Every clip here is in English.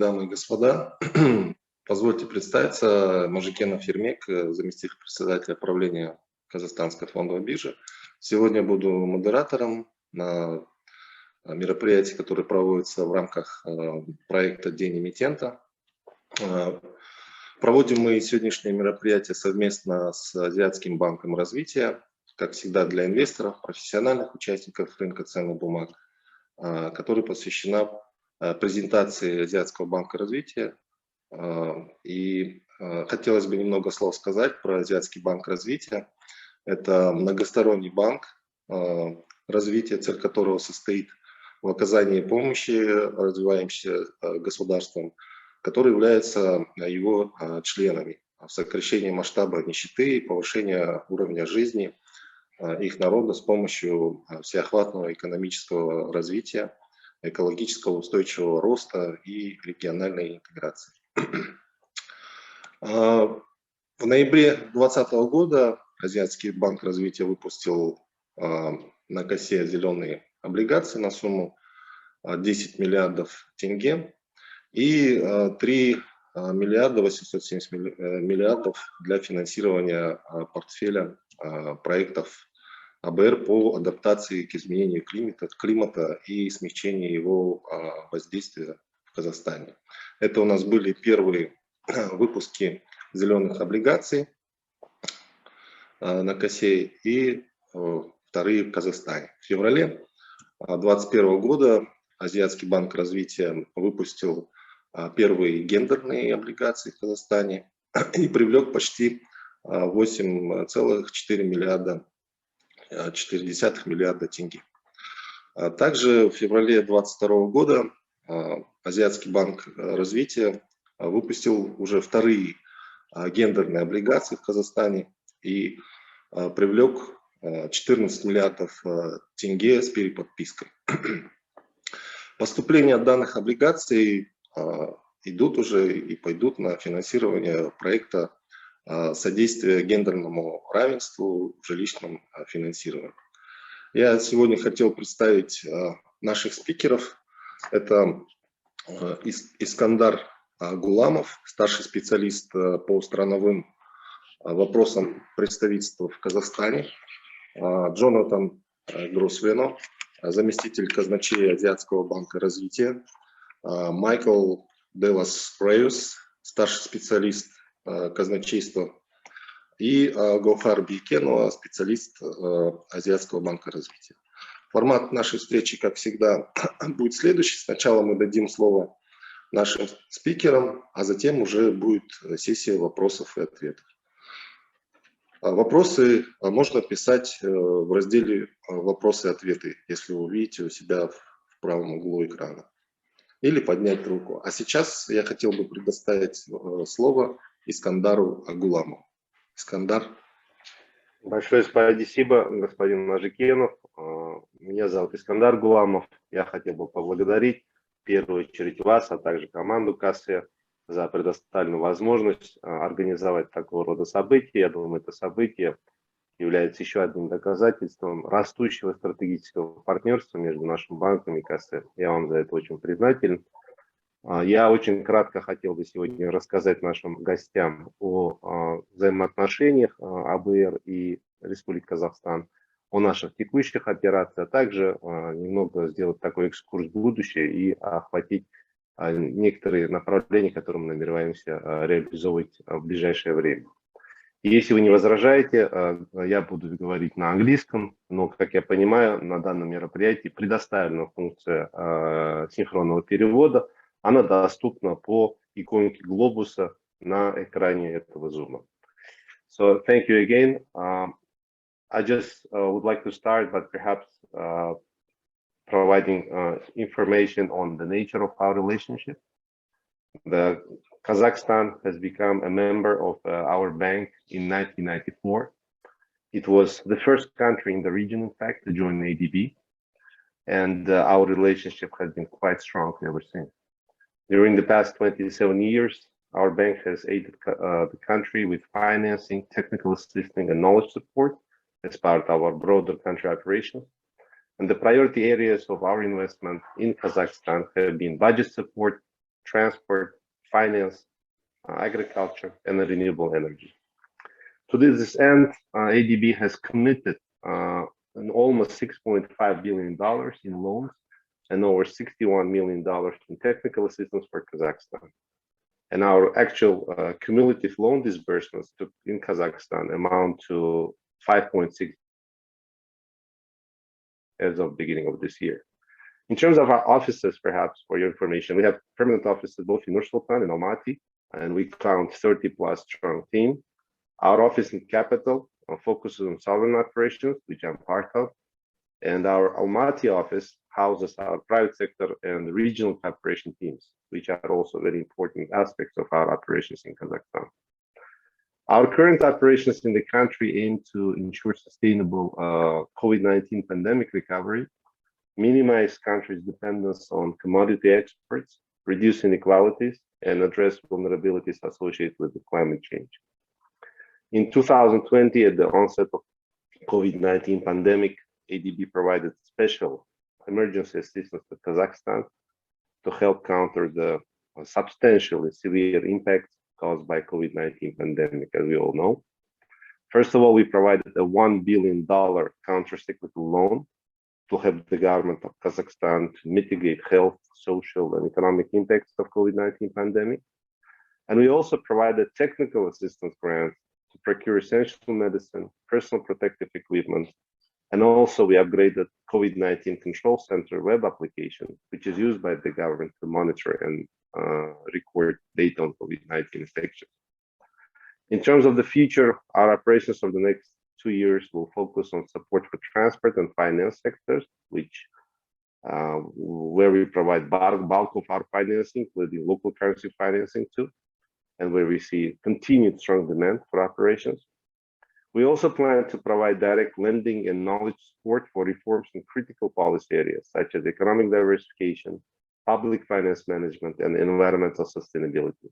Дамы и господа, позвольте представиться, Мажикенов Ермек, заместитель председателя правления Казахстанской фондовой биржи. Сегодня буду модератором на мероприятии, которое проводится в рамках проекта «День, эмитента». Проводим мы сегодняшнее мероприятие совместно с Азиатским банком развития, как всегда для инвесторов, профессиональных участников рынка ценных бумаг, которая посвящена презентации Азиатского банка развития. И хотелось бы немного слов сказать про Азиатский банк развития. Это многосторонний банк развития, цель которого состоит в оказании помощи развивающимся государствам, которые являются его членами, в сокращении масштаба нищеты и повышения уровня жизни их народа с помощью всеохватного экономического развития, экологического устойчивого роста и региональной интеграции. В ноябре 2020 года Азиатский банк развития выпустил на косе зеленые облигации на сумму 10 миллиардов тенге и 3 миллиарда 870 миллиардов для финансирования портфеля проектов АБР по адаптации к изменению климата и смягчению его воздействия в Казахстане. Это у нас были первые выпуски зеленых облигаций на косе и вторые в Казахстане. В феврале 2021 года Азиатский банк развития выпустил первые гендерные облигации в Казахстане и привлек почти 8,4 миллиарда тенге. Также в феврале 2022 года Азиатский банк развития выпустил уже вторые гендерные облигации в Казахстане и привлек 14 миллиардов тенге с переподпиской. Поступления данных облигаций идут уже и пойдут на финансирование проекта содействия гендерному равенству в жилищном финансировании. Я сегодня хотел представить наших спикеров. Это Искандар Гуламов, старший специалист по страновым вопросам представительства в Казахстане, Джонатан Гросвено, заместитель казначея Азиатского банка развития, Майкл Делас Преус, старший специалист казначейства, и Гаухар Бейкенова, специалист Азиатского банка развития. Формат нашей встречи, как всегда, будет следующий. Сначала мы дадим слово нашим спикерам, а затем уже будет сессия вопросов и ответов. Вопросы можно писать в разделе «Вопросы и ответы», если вы увидите у себя в правом углу экрана, или поднять руку. А сейчас я хотел бы предоставить слово Искандару Гуламову. Искандар. Большое спасибо, господин Мажикенов. Меня зовут Искандар Гуламов. Я хотел бы поблагодарить в первую очередь вас, а также команду КАСЭ за предоставленную возможность организовать такого рода события. Я думаю, это событие является еще одним доказательством растущего стратегического партнерства между нашим банком и КАСЭ. Я вам за это очень признателен. Я очень кратко хотел бы сегодня рассказать нашим гостям о взаимоотношениях АБР и Республики Казахстан, о наших текущих операциях, а также немного сделать такой экскурс в будущее и охватить некоторые направления, которые мы намереваемся реализовывать в ближайшее время. И если вы не возражаете, я буду говорить на английском, но, как я понимаю, на данном мероприятии предоставлена функция синхронного перевода. Она доступна по иконке глобуса на экране этого зума. So, thank you again. I just would like to start, but perhaps providing information on the nature of our relationship. The Kazakhstan has become a member of our bank in 1994. It was the first country in the region, in fact, to join ADB, and our relationship has been quite strong ever since. During the past 27 years, our bank has aided the country with financing, technical assistance, and knowledge support as part of our broader country operations. And the priority areas of our investment in Kazakhstan have been budget support, transport, finance, agriculture, and renewable energy. To this end, ADB has committed almost $6.5 billion in loans and over $61 million in technical assistance for Kazakhstan. And our actual cumulative loan disbursements in Kazakhstan amount to 5.6 as of beginning of this year. In terms of our offices, perhaps for your information, we have permanent offices both in Nur-Sultan and Almaty, and we count 30+ strong team. Our office in capital focuses on sovereign operations, which I'm part of, and our Almaty office houses our private sector and regional cooperation teams, which are also very important aspects of our operations in Kazakhstan. Our current operations in the country aim to ensure sustainable COVID-19 pandemic recovery, minimize country's dependence on commodity exports, reduce inequalities, and address vulnerabilities associated with the climate change. In 2020, at the onset of COVID-19 pandemic, ADB provided special emergency assistance to Kazakhstan to help counter the substantial and severe impacts caused by COVID-19 pandemic, as we all know. First of all, we provided a $1 billion counter-cyclical loan to help the government of Kazakhstan to mitigate health, social, and economic impacts of COVID-19 pandemic. And we also provided technical assistance grants to procure essential medicine, personal protective equipment, and also we upgraded COVID-19 Control Center web application, which is used by the government to monitor and record data on COVID-19 infections. In terms of the future, our operations for the next 2 years will focus on support for transport and finance sectors, which where we provide bulk of our financing, including local currency financing too, and where we see continued strong demand for operations. We also plan to provide direct lending and knowledge support for reforms in critical policy areas, such as economic diversification, public finance management, and environmental sustainability.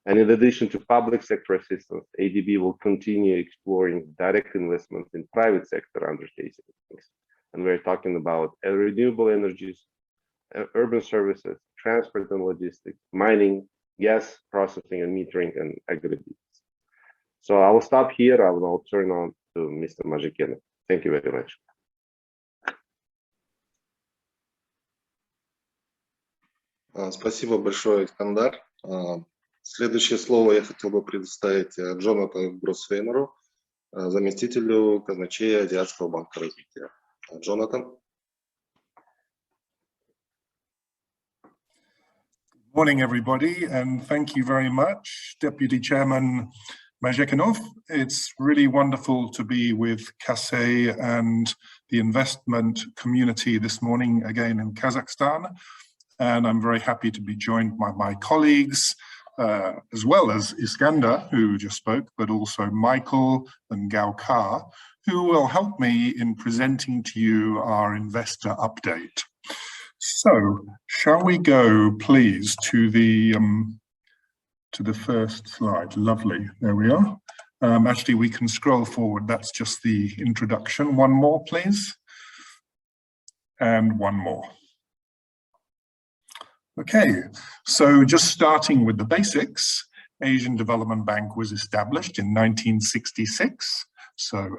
And in addition to public sector assistance, ADB will continue exploring direct investment in private sector undertakings. And we're talking about renewable energies, urban services, transport and logistics, mining, gas processing and metering, and agribusiness. So I will stop here. I will now turn on to Mr. Mazhikenov. Thank you very much. Спасибо большое, Искандар. Следующее слово я хотел бы предоставить Джонатану Гроссвеймеру, заместителю казначея Азиатского банка развития. Джонатан. Good morning, everybody, and thank you very much, Deputy Chairman Mazhikenov. It's really wonderful to be with CASE and the investment community this morning again in Kazakhstan. And I'm very happy to be joined by my colleagues, as well as Iskandar, who just spoke, but also Michael and Gaukar, who will help me in presenting to you our investor update. So, shall we go, please, to the first slide? Lovely, there we are. Actually, we can scroll forward. That's just the introduction. One more, please. And one more. Okay, so just starting with the basics, Asian Development Bank was established in 1966, so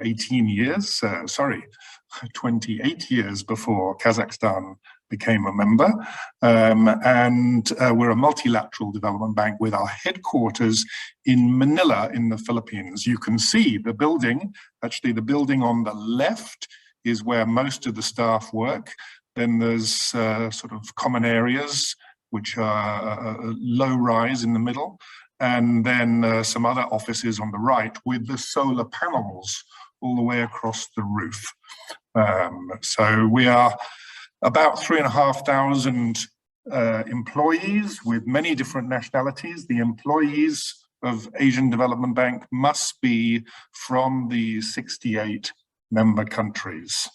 28 years before Kazakhstan became a member, and we're a multilateral development bank with our headquarters in Manila in the Philippines. You can see the building, actually the building on the left is where most of the staff work. Then there's sort of common areas, which are low rise in the middle, and then some other offices on the right with the solar panels all the way across the roof. So we are about 3,500 employees with many different nationalities. The employees of Asian Development Bank must be from the 68 member countries,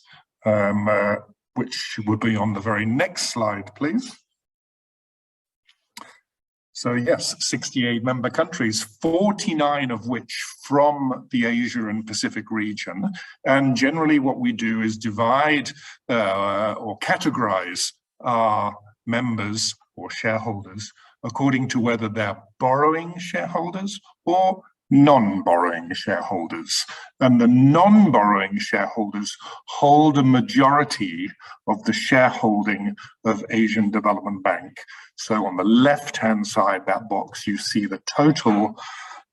which would be on the very next slide, please. So yes, 68 member countries, 49 of which from the Asia and Pacific region. And generally what we do is divide or categorize our members or shareholders according to whether they're borrowing shareholders or non-borrowing shareholders. And the non-borrowing shareholders hold a majority of the shareholding of Asian Development Bank. So on the left-hand side, that box, you see the total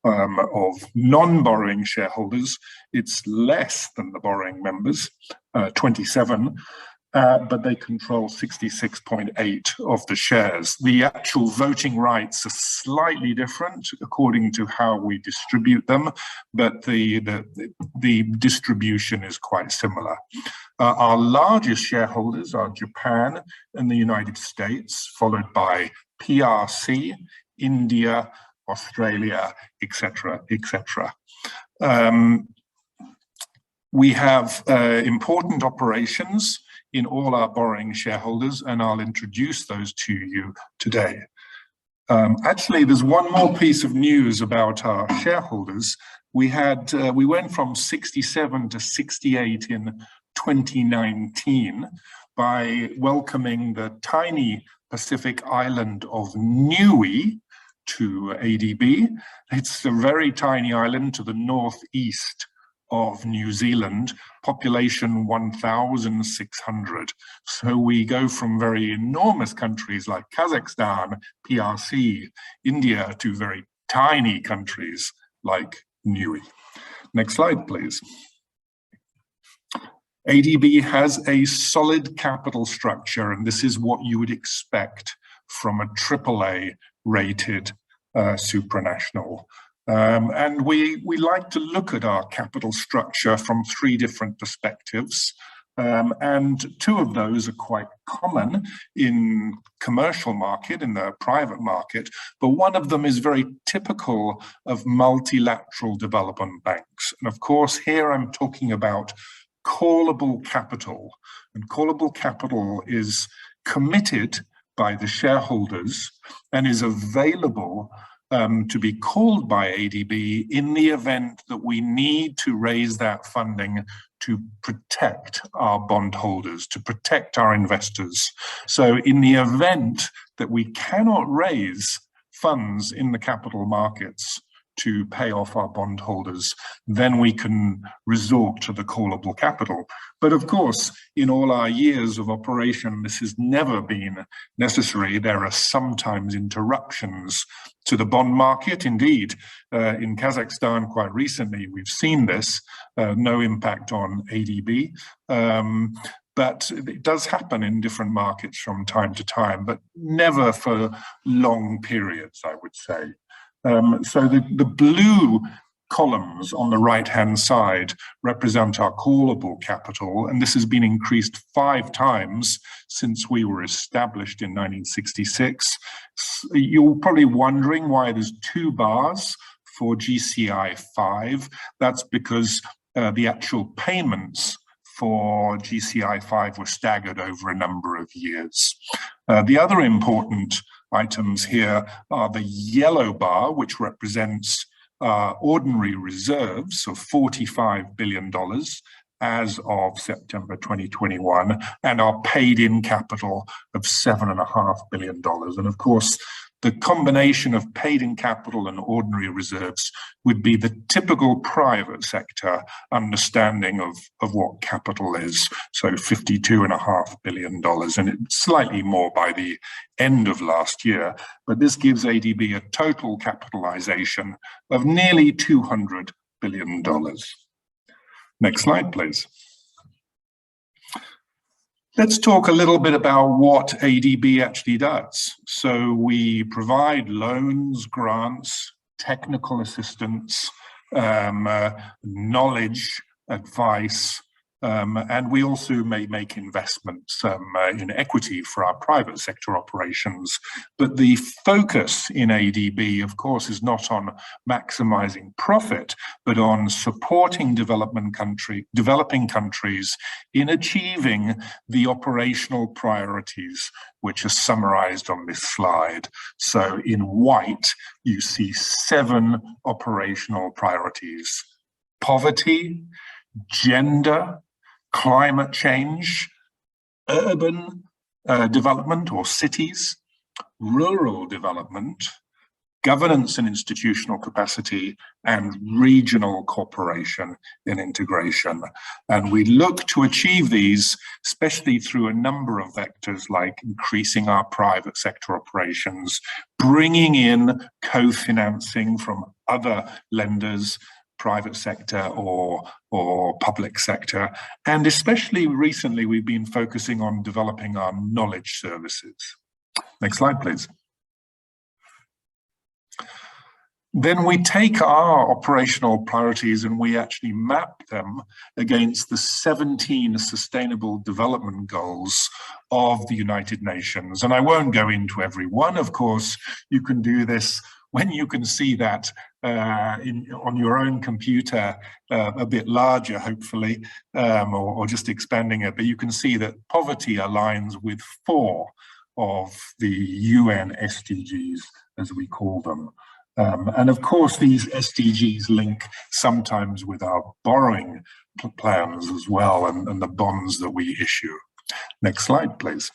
of non-borrowing shareholders. It's less than the borrowing members, 27, but they control 66.8 of the shares. The actual voting rights are slightly different according to how we distribute them, but the distribution is quite similar. Our largest shareholders are Japan and the United States, followed by PRC, India, Australia, etc., etc. We have important operations in all our borrowing shareholders, and I'll introduce those to you today. Actually, there's one more piece of news about our shareholders. We went from 67 to 68 in 2019 by welcoming the tiny Pacific island of Niue to ADB. It's a very tiny island to the northeast of New Zealand, population 1,600. So we go from very enormous countries like Kazakhstan, PRC, India, to very tiny countries like Niue. Next slide, please. ADB has a solid capital structure, and this is what you would expect from a AAA rated supranational. And we like to look at our capital structure from three different perspectives. And two of those are quite common in commercial market, in the private market, but one of them is very typical of multilateral development banks. And of course, here I'm talking about callable capital. And callable capital is committed by the shareholders and is available to be called by ADB in the event that we need to raise that funding to protect our bondholders, to protect our investors. So in the event that we cannot raise funds in the capital markets to pay off our bondholders, then we can resort to the callable capital. But of course, in all our years of operation, this has never been necessary. There are sometimes interruptions to the bond market. Indeed, in Kazakhstan quite recently, we've seen this, no impact on ADB. But it does happen in different markets from time to time, but never for long periods, I would say. So the blue columns on the right-hand side represent our callable capital, and this has been increased 5 times since we were established in 1966. You're probably wondering why there's 2 bars for GCI 5. That's because the actual payments for GCI 5 were staggered over a number of years. The other important items here are the yellow bar, which represents ordinary reserves of $45 billion as of September 2021, and our paid-in capital of $7.5 billion. And of course, the combination of paid-in capital and ordinary reserves would be the typical private sector understanding of what capital is. So $52.5 billion, and it's slightly more by the end of last year. But this gives ADB a total capitalization of nearly $200 billion. Next slide, please. Let's talk a little bit about what ADB actually does. So we provide loans, grants, technical assistance, knowledge, advice, and we also may make investments in equity for our private sector operations. But the focus in ADB, of course, is not on maximizing profit, but on supporting developing countries in achieving the operational priorities, which are summarized on this slide. So in white, you see 7 operational priorities: poverty, gender, climate change, urban development or cities, rural development, governance and institutional capacity, and regional cooperation and integration. And we look to achieve these, especially through a number of vectors like increasing our private sector operations, bringing in co-financing from other lenders, private sector or public sector. And especially recently, we've been focusing on developing our knowledge services. Next slide, please. Then we take our operational priorities and we actually map them against the 17 Sustainable Development Goals of the United Nations. And I won't go into every one, of course. You can do this when you can see that on your own computer, a bit larger, hopefully, or just expanding it. But you can see that poverty aligns with 4 of the UN SDGs, as we call them. And of course, these SDGs link sometimes with our borrowing plans as well, and the bonds that we issue. Next slide, please.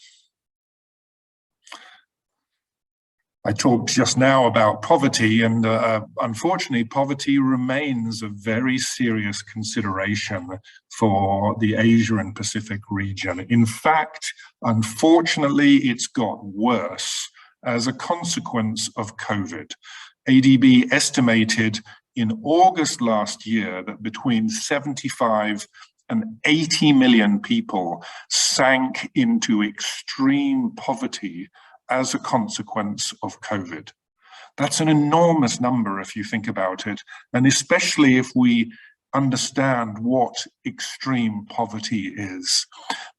I talked just now about poverty, and unfortunately, poverty remains a very serious consideration for the Asia and Pacific region. In fact, unfortunately, it's got worse as a consequence of COVID. ADB estimated in August last year that between 75 and 80 million people sank into extreme poverty as a consequence of COVID. That's an enormous number if you think about it, and especially if we understand what extreme poverty is.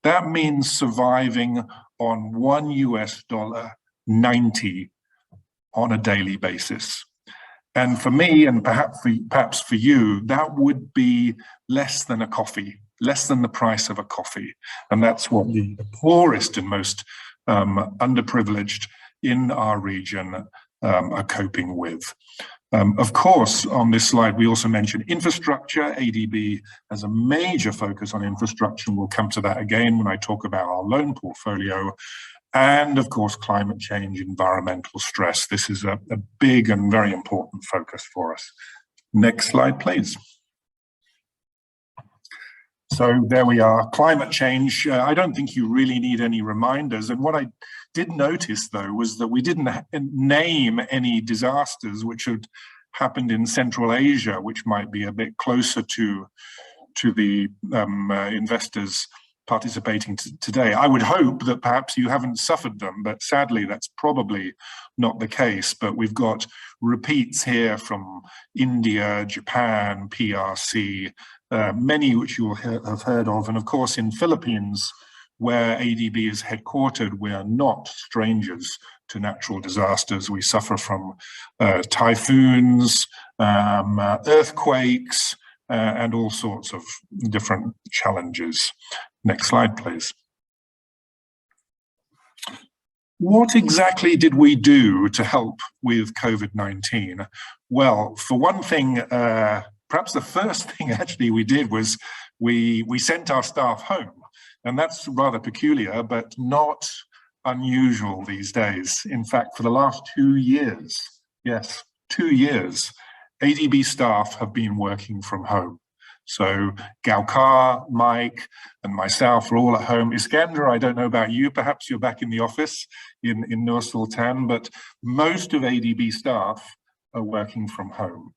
That means surviving on $1.90 on a daily basis. And for me, and perhaps for you, that would be less than a coffee, less than the price of a coffee. And that's what the poorest and most underprivileged in our region are coping with. Of course, on this slide, we also mentioned infrastructure. ADB has a major focus on infrastructure, and we'll come to that again when I talk about our loan portfolio. And of course, climate change, environmental stress. This is a big and very important focus for us. Next slide, please. So there we are, climate change. I don't think you really need any reminders. And what I did notice, though, was that we didn't name any disasters which had happened in Central Asia, which might be a bit closer to the investors participating today. I would hope that perhaps you haven't suffered them, but sadly that's probably not the case. But we've got repeats here from India, Japan, PRC, many which you will have heard of. And of course in Philippines, where ADB is headquartered, we are not strangers to natural disasters. We suffer from typhoons, earthquakes, and all sorts of different challenges. Next slide, please. What exactly did we do to help with COVID-19? Well, for one thing, perhaps the first thing actually we did was we sent our staff home. And that's rather peculiar, but not unusual these days. In fact, for the last 2 years, yes, 2 years, ADB staff have been working from home. So Gaukar, Mike, and myself are all at home. Iskander, I don't know about you, perhaps you're back in the office in Nur Sultan, but most of ADB staff are working from home.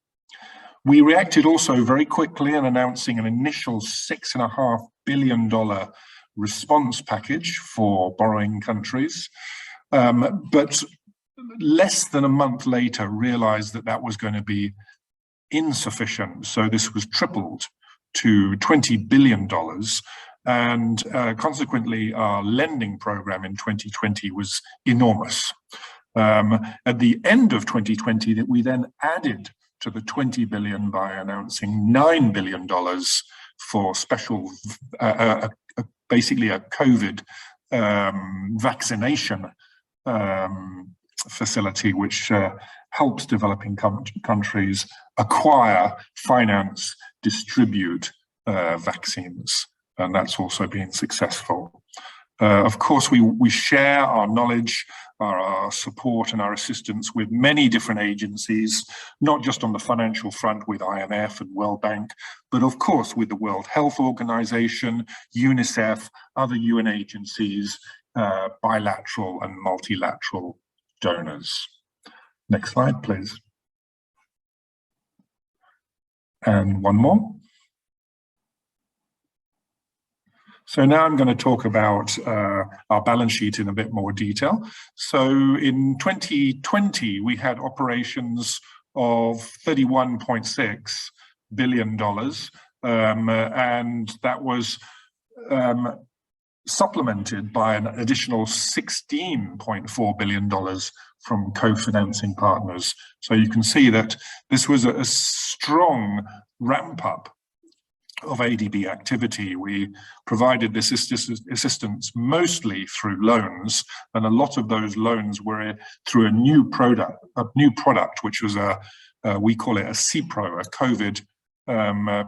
We reacted also very quickly in announcing an initial $6.5 billion response package for borrowing countries, but less than a month later realized that that was going to be insufficient. So this was tripled to $20 billion. And consequently, our lending program in 2020 was enormous. At the end of 2020, that we then added to the 20 billion by announcing $9 billion for special, basically a COVID vaccination facility, which helps developing countries acquire, finance, distribute vaccines. And that's also been successful. Of course, we share our knowledge, our support and our assistance with many different agencies, not just on the financial front with IMF and World Bank, but of course with the World Health Organization, UNICEF, other UN agencies, bilateral and multilateral donors. Next slide, please. And one more. So now I'm going to talk about our balance sheet in a bit more detail. So in 2020, we had operations of $31.6 billion, and that was supplemented by an additional $16.4 billion from co-financing partners. So you can see that this was a strong ramp up of ADB activity. We provided this assistance mostly through loans, and a lot of those loans were through a new product, which was we call it a CPRO, a COVID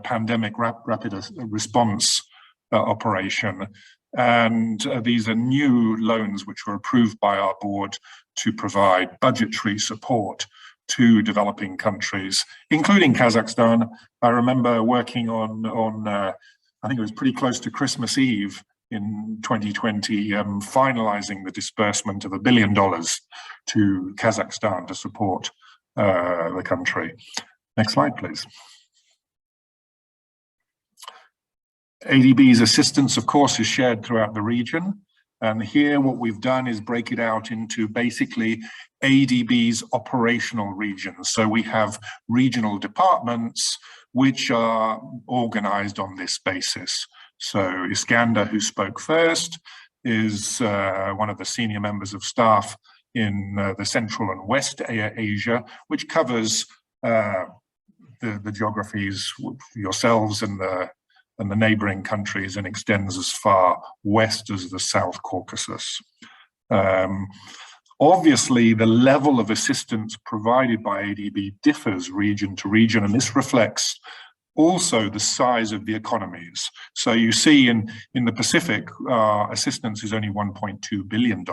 pandemic rapid response operation. And these are new loans which were approved by our board to provide budgetary support to developing countries, including Kazakhstan. I remember working on I think it was pretty close to Christmas Eve in 2020, finalizing the disbursement of $1 billion to Kazakhstan to support the country. Next slide, please. ADB's assistance, of course, is shared throughout the region. And here what we've done is break it out into basically ADB's operational regions. So we have regional departments which are organized on this basis. So Iskander, who spoke first, is one of the senior members of staff in the Central and West Asia, which covers the geographies, yourselves and the neighboring countries, and extends as far west as the South Caucasus. Obviously, the level of assistance provided by ADB differs region to region, and this reflects also the size of the economies. So you see in the Pacific, assistance is only $1.2 billion,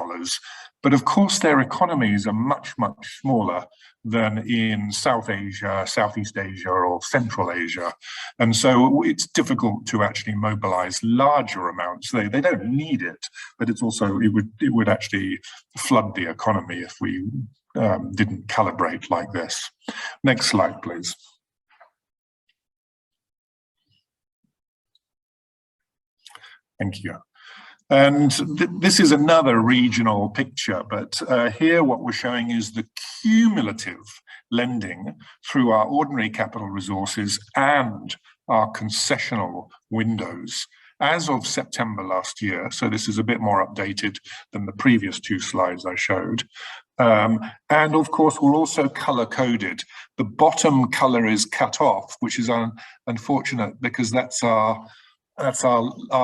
but of course their economies are much, much smaller than in South Asia, Southeast Asia, or Central Asia. And so it's difficult to actually mobilize larger amounts. They don't need it, but it's also, it would actually flood the economy if we didn't calibrate like this. Next slide, please. Thank you. And this is another regional picture, but here what we're showing is the cumulative lending through our ordinary capital resources and our concessional windows as of September last year. So this is a bit more updated than the previous two slides I showed. And of course, we're also color-coded. The bottom color is cut off, which is unfortunate because that's our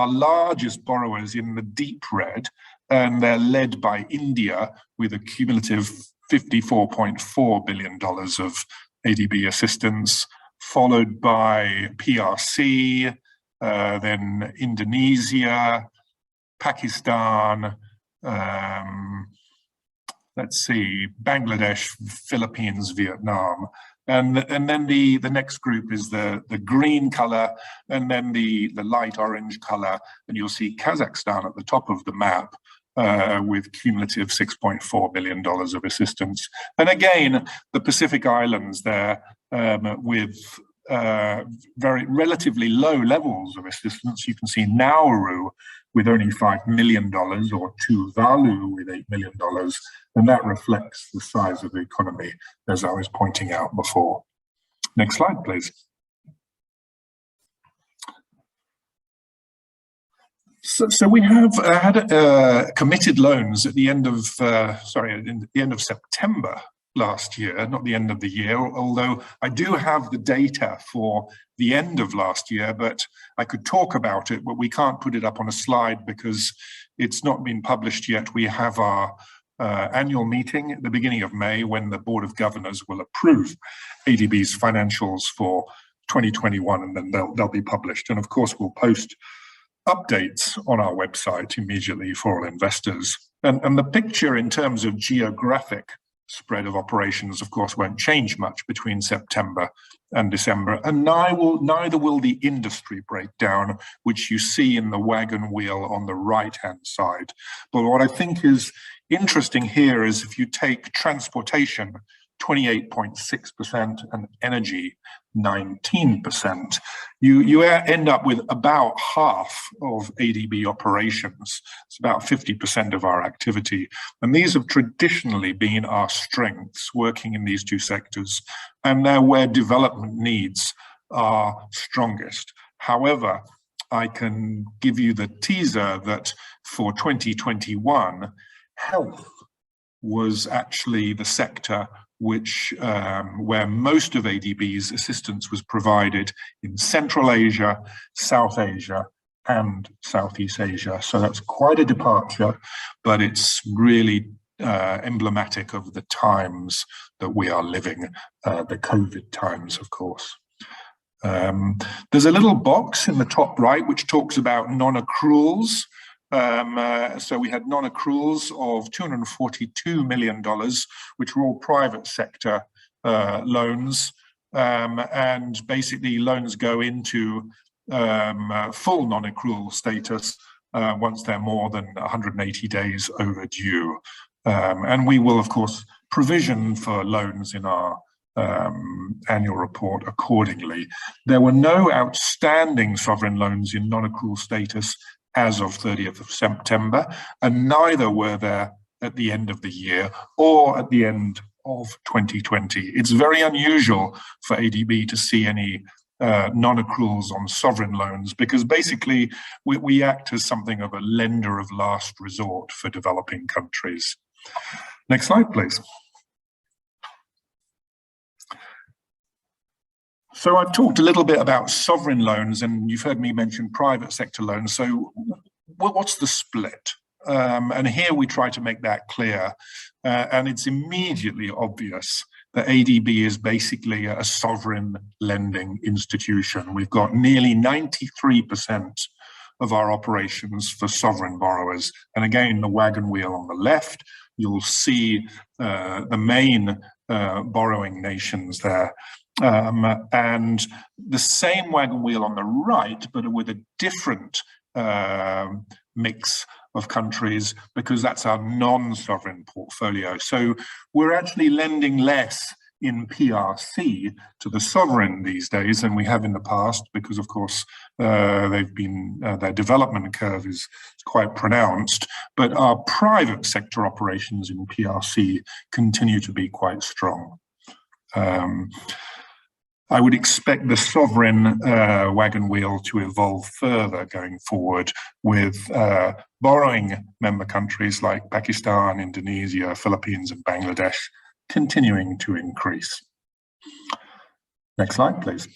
largest borrowers in the deep red, and they're led by India with a cumulative $54.4 billion of ADB assistance, followed by PRC, then Indonesia, Pakistan, let's see, Bangladesh, Philippines, Vietnam. And then the next group is the green color, and then the light orange color, and you'll see Kazakhstan at the top of the map with cumulative $6.4 billion of assistance. And again, the Pacific Islands there with very relatively low levels of assistance. You can see Nauru with only $5 million, or Tuvalu with $8 million, and that reflects the size of the economy, as I was pointing out before. Next slide, please. So we have had committed loans at the end of September last year, not the end of the year, although I do have the data for the end of last year, but I could talk about it, but we can't put it up on a slide because it's not been published yet. We have our annual meeting at the beginning of May when the Board of Governors will approve ADB's financials for 2021, and then they'll be published. And of course, we'll post updates on our website immediately for all investors. And the picture in terms of geographic spread of operations, of course, won't change much between September and December, and neither will the industry breakdown, which you see in the wagon wheel on the right-hand side. But what I think is interesting here is if you take transportation, 28.6%, and energy, 19%, you end up with about half of ADB operations. It's about 50% of our activity. And these have traditionally been our strengths, working in these two sectors, and they're where development needs are strongest. However, I can give you the teaser that for 2021, health was actually the sector which where most of ADB's assistance was provided in Central Asia, South Asia, and Southeast Asia. So that's quite a departure, but it's really emblematic of the times that we are living, the COVID times, of course. There's a little box in the top right which talks about non-accruals. So we had non-accruals of $242 million, which were all private sector loans, and basically loans go into full non-accrual status once they're more than 180 days overdue. And we will, of course, provision for loans in our annual report accordingly. There were no outstanding sovereign loans in non-accrual status as of 30th of September, and neither were there at the end of the year or at the end of 2020. It's very unusual for ADB to see any non-accruals on sovereign loans, because basically we act as something of a lender of last resort for developing countries. Next slide, please. So I've talked a little bit about sovereign loans, and you've heard me mention private sector loans. So what's the split? And here we try to make that clear. And it's immediately obvious that ADB is basically a sovereign lending institution. We've got nearly 93% of our operations for sovereign borrowers. And again, the wagon wheel on the left, you'll see the main borrowing nations there. And the same wagon wheel on the right, but with a different mix of countries, because that's our non-sovereign portfolio. So we're actually lending less in PRC to the sovereign these days than we have in the past, because of course they've been their development curve is quite pronounced. But our private sector operations in PRC continue to be quite strong. I would expect the sovereign wagon wheel to evolve further going forward, with borrowing member countries like Pakistan, Indonesia, Philippines, and Bangladesh continuing to increase. Next slide, please.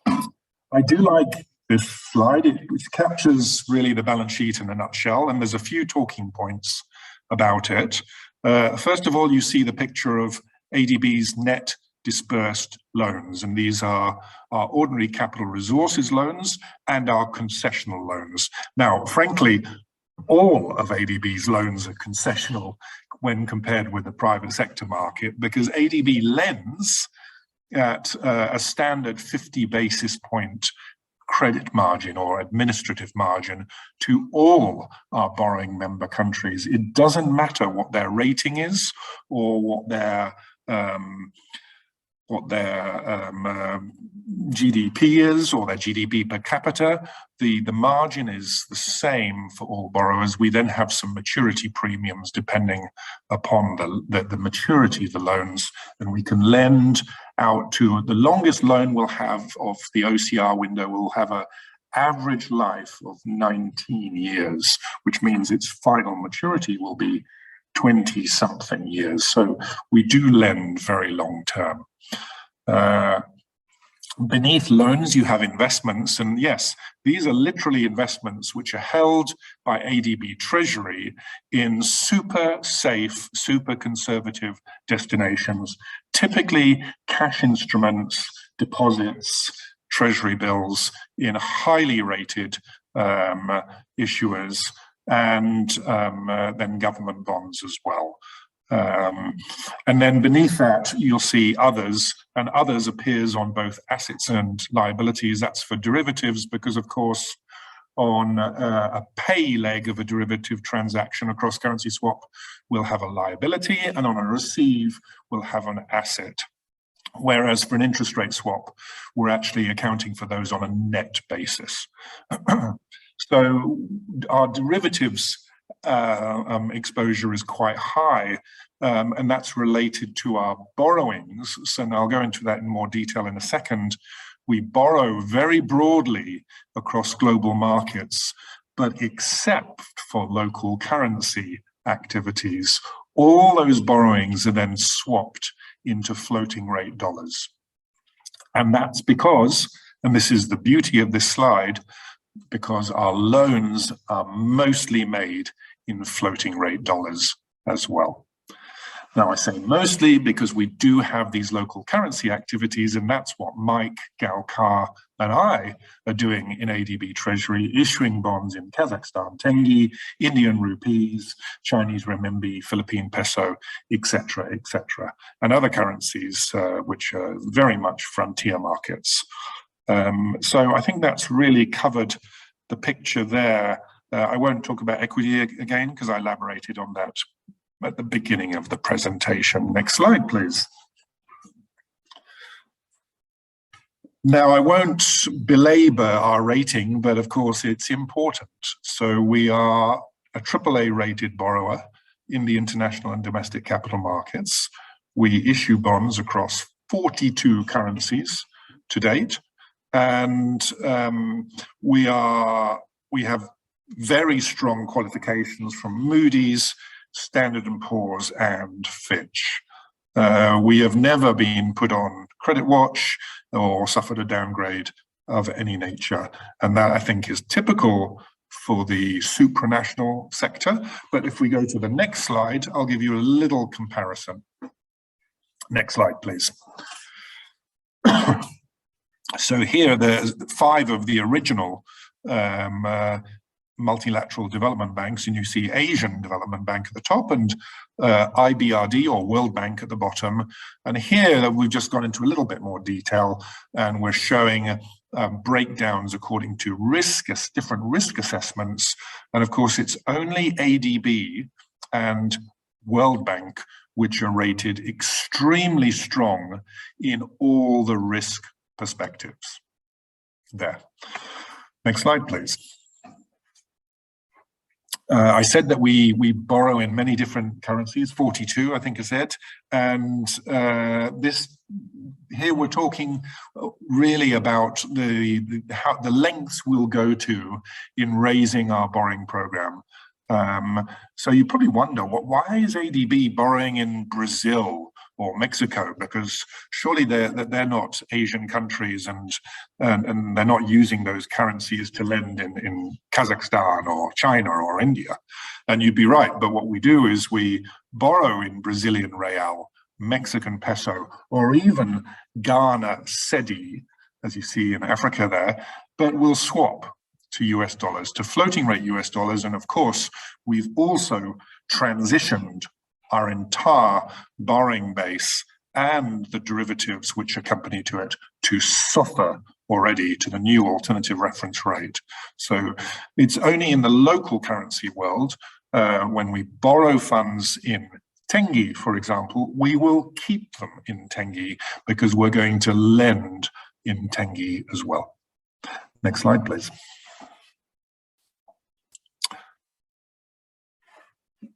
I do like this slide. It captures really the balance sheet in a nutshell, and there's a few talking points about it. First of all, you see the picture of ADB's net dispersed loans, and these are our ordinary capital resources loans and our concessional loans. Now, frankly, all of ADB's loans are concessional when compared with the private sector market, because ADB lends at a standard 50 basis point credit margin or administrative margin to all our borrowing member countries. It doesn't matter what their rating is or what their GDP is, or their GDP per capita. The margin is the same for all borrowers. We then have some maturity premiums depending upon the maturity of the loans, and we can lend out to the longest loan we'll have of the OCR window will have an average life of 19 years, which means its final maturity will be 20-something years. So we do lend very long term. Beneath loans, you have investments, and yes, these are literally investments which are held by ADB Treasury in super safe, super conservative destinations, typically cash instruments, deposits, treasury bills in highly rated issuers, and then government bonds as well. And then beneath that, you'll see others, and others appears on both assets and liabilities. That's for derivatives, because of course, on a pay leg of a derivative transaction, a cross-currency swap will have a liability, and on a receive will have an asset. Whereas for an interest rate swap, we're actually accounting for those on a net basis. So our derivatives exposure is quite high, and that's related to our borrowings. So now I'll go into that in more detail in a second. We borrow very broadly across global markets, but except for local currency activities, all those borrowings are then swapped into floating rate dollars. And that's because, and this is the beauty of this slide, because our loans are mostly made in floating rate dollars as well. Now, I say mostly because we do have these local currency activities, and that's what Mike, Galkar, and I are doing in ADB Treasury, issuing bonds in Kazakhstan tenge, Indian rupees, Chinese renminbi, Philippine peso, etc., and other currencies which are very much frontier markets. So I think that's really covered the picture there. I won't talk about equity again because I elaborated on that at the beginning of the presentation. Next slide, please. Now, I won't belabor our rating, but of course it's important. So we are a AAA rated borrower in the international and domestic capital markets. We issue bonds across 42 currencies to date. And we have very strong qualifications from Moody's, Standard & Poor's, and Fitch. We have never been put on credit watch or suffered a downgrade of any nature. And that, I think, is typical for the supranational sector. But if we go to the next slide, I'll give you a little comparison. Next slide, please. So here, there's 5 of the original multilateral development banks, and you see Asian Development Bank at the top and IBRD or World Bank at the bottom. And here we've just gone into a little bit more detail, and we're showing breakdowns according to different risk assessments. And of course, it's only ADB and World Bank which are rated extremely strong in all the risk perspectives. There. Next slide, please. I said that we borrow in many different currencies, 42, I think I said, and here we're talking really about how the lengths we'll go to in raising our borrowing program. So you probably wonder, why is ADB borrowing in Brazil or Mexico? Because surely they're not Asian countries, and they're not using those currencies to lend in Kazakhstan or China or India. And you'd be right, but what we do is we borrow in Brazilian real, Mexican peso, or even Ghana cedi, as you see in Africa there, but we'll swap to US dollars, to floating rate US dollars. And of course, we've also transitioned our entire borrowing base and the derivatives which accompany to it to SOFR already, to the new alternative reference rate. So it's only in the local currency world, when we borrow funds in tenge, for example, we will keep them in tenge because we're going to lend in tenge as well. Next slide, please.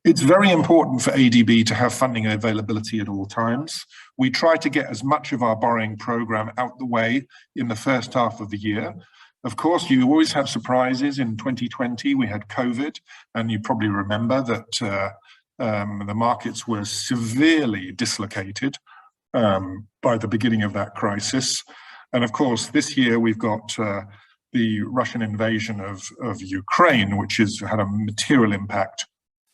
It's very important for ADB to have funding availability at all times. We try to get as much of our borrowing program out the way in the first half of the year. Of course, you always have surprises. In 2020, we had COVID, and you probably remember that the markets were severely dislocated by the beginning of that crisis. And of course, this year we've got the Russian invasion of Ukraine, which has had a material impact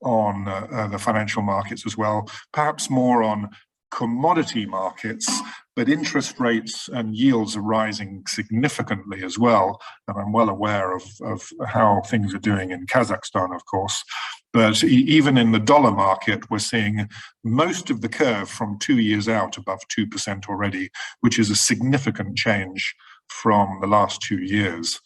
on the financial markets as well, perhaps more on commodity markets, but interest rates and yields are rising significantly as well. And I'm well aware of how things are doing in Kazakhstan, of course. But even in the dollar market, we're seeing most of the curve from 2 years out above 2% already, which is a significant change from the last 2 years.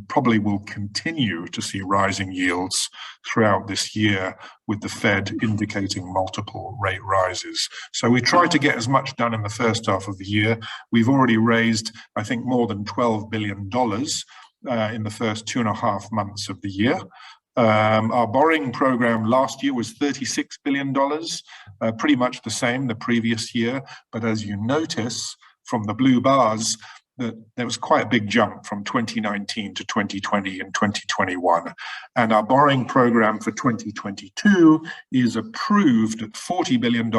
Probably will continue to see rising yields throughout this year, with the Fed indicating multiple rate rises. So we try to get as much done in the first half of the year. We've already raised, I think, more than $12 billion in the first 2.5 months of the year. Our borrowing program last year was $36 billion, pretty much the same the previous year. But as you notice from the blue bars, that there was quite a big jump from 2019 to 2020 and 2021. And our borrowing program for 2022 is approved at $40 billion,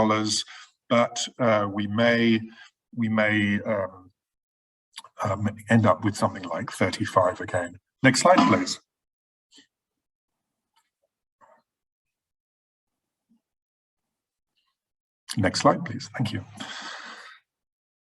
but we may end up with something like 35 again. Next slide, please. Next slide, please. Thank you.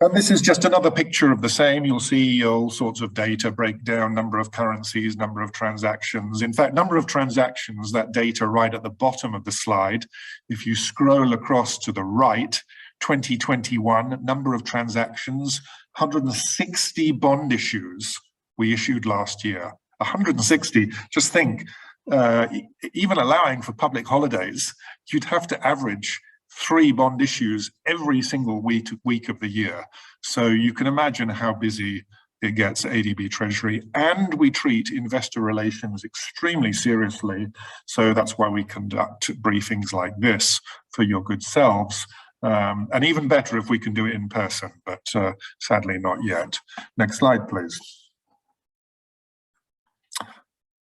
And this is just another picture of the same. You'll see all sorts of data, breakdown, number of currencies, number of transactions. In fact, number of transactions, that data right at the bottom of the slide. If you scroll across to the right, 2021, number of transactions, 160 bond issues we issued last year. 160, just think, even allowing for public holidays, you'd have to average 3 bond issues every single week of the year. So you can imagine how busy it gets ADB Treasury. And we treat investor relations extremely seriously. So that's why we conduct briefings like this for your good selves. And even better if we can do it in person, but sadly not yet. Next slide, please.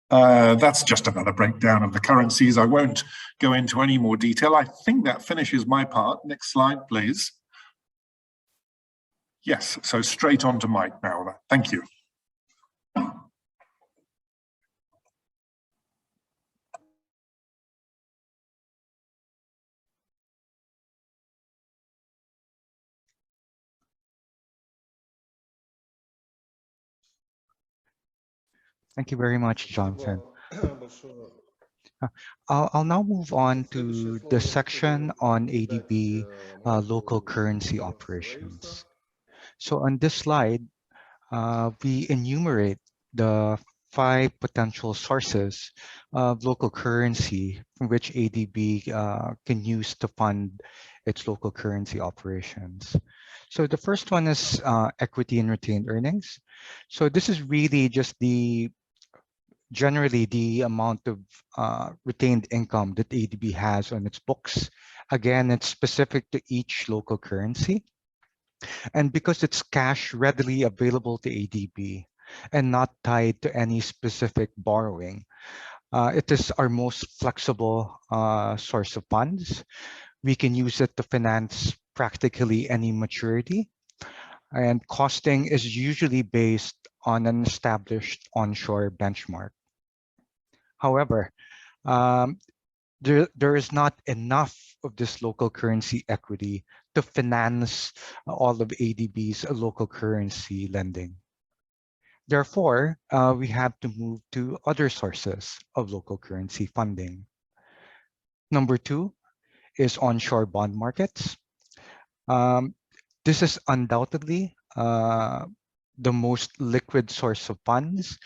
That's just another breakdown of the currencies. I won't go into any more detail. I think that finishes my part. Next slide, please. Yes, so straight on to Mike now. Thank you. Thank you very much, Jonathan. I'll now move on to the section on ADB local currency operations. So on this slide, we enumerate the 5 potential sources of local currency from which ADB can use to fund its local currency operations. So the first one is equity and retained earnings. So this is really just generally the amount of retained income that ADB has on its books. Again, it's specific to each local currency. And because it's cash readily available to ADB and not tied to any specific borrowing, it is our most flexible source of funds. We can use it to finance practically any maturity. And costing is usually based on an established onshore benchmark. However, there is not enough of this local currency equity to finance all of ADB's local currency lending. Therefore, we have to move to other sources of local currency funding. Number 2 is onshore bond markets. This is undoubtedly the most liquid source of funds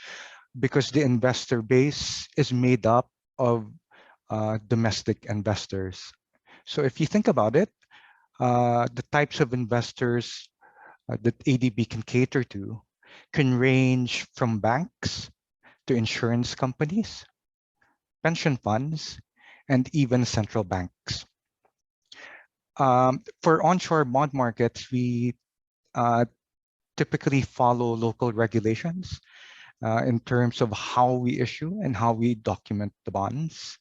because the investor base is made up of domestic investors. So if you think about it, the types of investors that ADB can cater to can range from banks to insurance companies, pension funds, and even central banks. For onshore bond markets, we typically follow local regulations in terms of how we issue and how we document the bonds.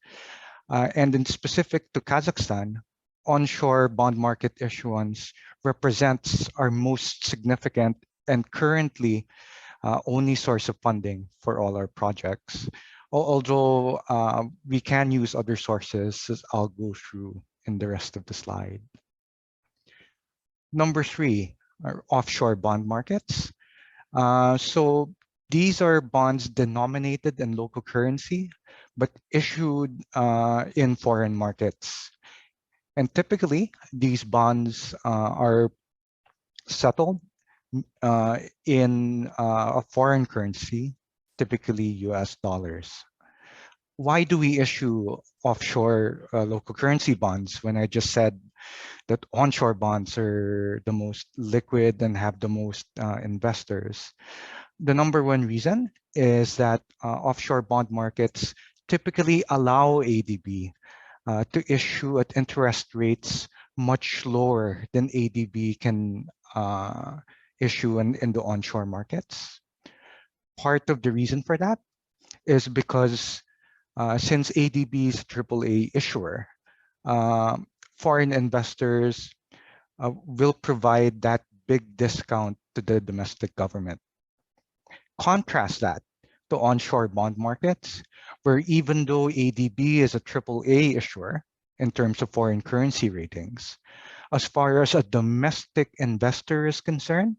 And in specific to Kazakhstan, onshore bond market issuance represents our most significant and currently only source of funding for all our projects. Although we can use other sources, as I'll go through in the rest of the slide. Number three are offshore bond markets. So these are bonds denominated in local currency, but issued in foreign markets. And typically, these bonds are settled in a foreign currency, typically US dollars. Why do we issue offshore local currency bonds when I just said that onshore bonds are the most liquid and have the most investors? The number one reason is that offshore bond markets typically allow ADB to issue at interest rates much lower than ADB can issue in the onshore markets. Part of the reason for that is because since ADB is a AAA issuer, foreign investors will provide that big discount to the domestic government. Contrast that to onshore bond markets, where even though ADB is a AAA issuer in terms of foreign currency ratings, as far as a domestic investor is concerned,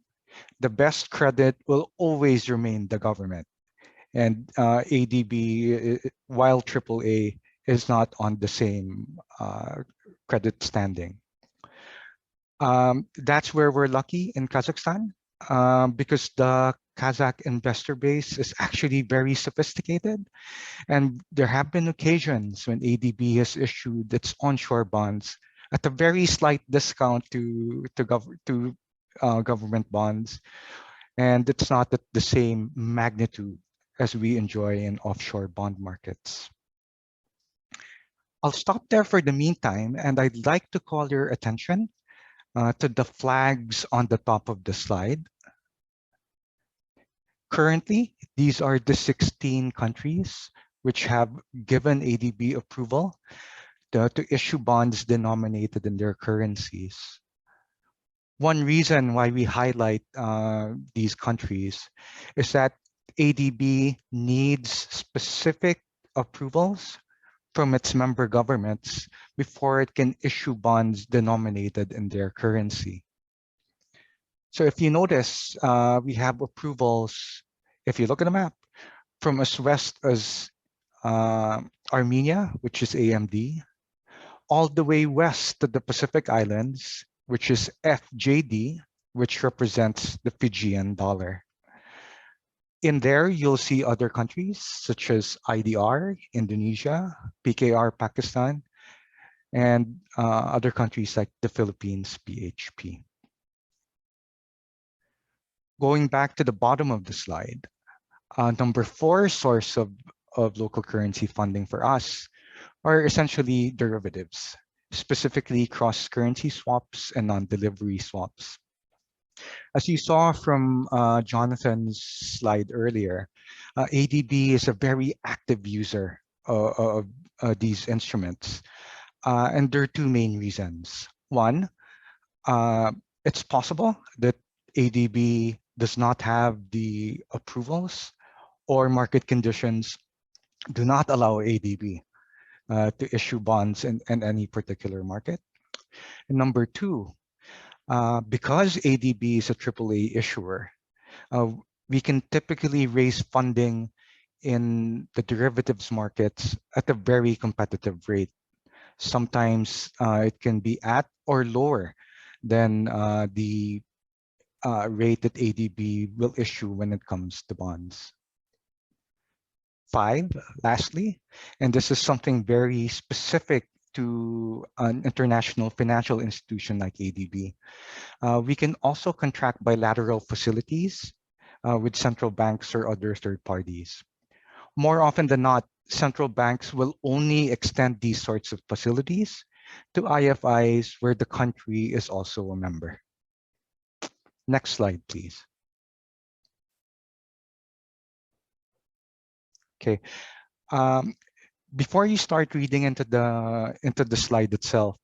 the best credit will always remain the government. And ADB, while AAA, is not on the same credit standing. That's where we're lucky in Kazakhstan, because the Kazakh investor base is actually very sophisticated. And there have been occasions when ADB has issued its onshore bonds at a very slight discount to government bonds. And it's not at the same magnitude as we enjoy in offshore bond markets. I'll stop there for the meantime, and I'd like to call your attention to the flags on the top of the slide. Currently, these are the 16 countries which have given ADB approval to issue bonds denominated in their currencies. One reason why we highlight these countries is that ADB needs specific approvals from its member governments before it can issue bonds denominated in their currency. So if you notice, we have approvals, if you look at the map, from as west as Armenia, which is AMD, all the way west to the Pacific Islands, which is FJD, which represents the Fijian dollar. In there, you'll see other countries such as IDR, Indonesia, PKR, Pakistan, and other countries like the Philippines, PHP. Going back to the bottom of the slide, number 4 source of local currency funding for us are essentially derivatives, specifically cross-currency swaps and non-delivery swaps. As you saw from Jonathan's slide earlier, ADB is a very active user of these instruments. And there are 2 main reasons. One, it's possible that ADB does not have the approvals or market conditions do not allow ADB to issue bonds in any particular market. And number 2, because ADB is a AAA issuer, we can typically raise funding in the derivatives markets at a very competitive rate. Sometimes it can be at or lower than the rate that ADB will issue when it comes to bonds. 5, lastly, and this is something very specific to an international financial institution like ADB, we can also contract bilateral facilities with central banks or other third parties. More often than not, central banks will only extend these sorts of facilities to IFIs where the country is also a member. Next slide, please. Okay. Before you start reading into the slide itself,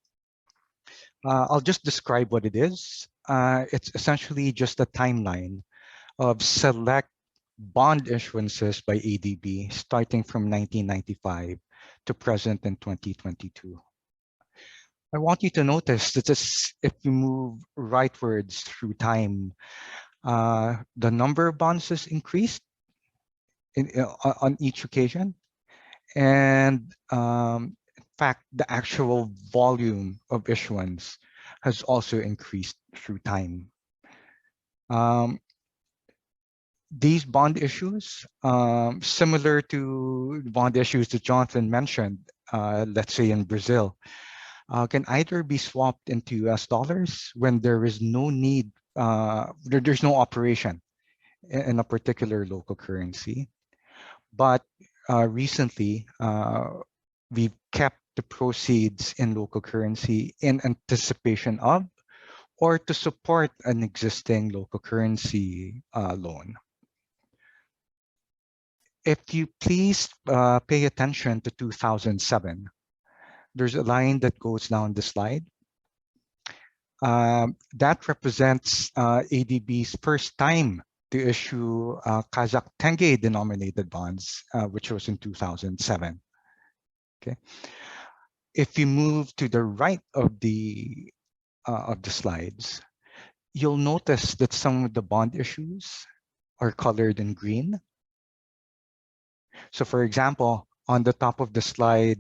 I'll just describe what it is. It's essentially just a timeline of select bond issuances by ADB starting from 1995 to present in 2022. I want you to notice that if you move rightwards through time, the number of bonds has increased on each occasion. And in fact, the actual volume of issuance has also increased through time. These bond issues, similar to bond issues that Jonathan mentioned, let's say in Brazil, can either be swapped into US dollars when there is no need, there's no operation in a particular local currency. But recently, we've kept the proceeds in local currency in anticipation of or to support an existing local currency loan. If you please pay attention to 2007, there's a line that goes down the slide. That represents ADB's first time to issue Kazakh tenge denominated bonds, which was in 2007. Okay. If you move to the right of the slides, you'll notice that some of the bond issues are colored in green. So for example, on the top of the slide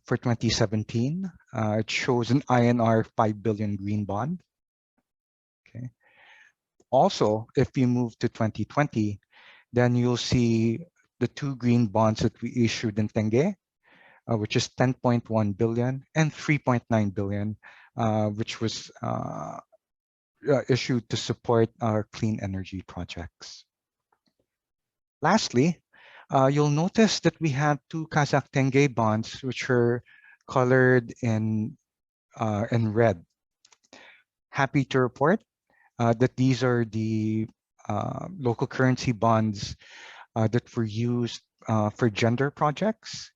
for 2017, it shows an INR 5 billion green bond. Okay. Also, if you move to 2020, then you'll see the two green bonds that we issued in tenge, which is 10.1 billion and 3.9 billion, which was issued to support our clean energy projects. Lastly, you'll notice that we have two Kazakh tenge bonds, which are colored in red. Happy to report that these are the local currency bonds that were used for gender projects.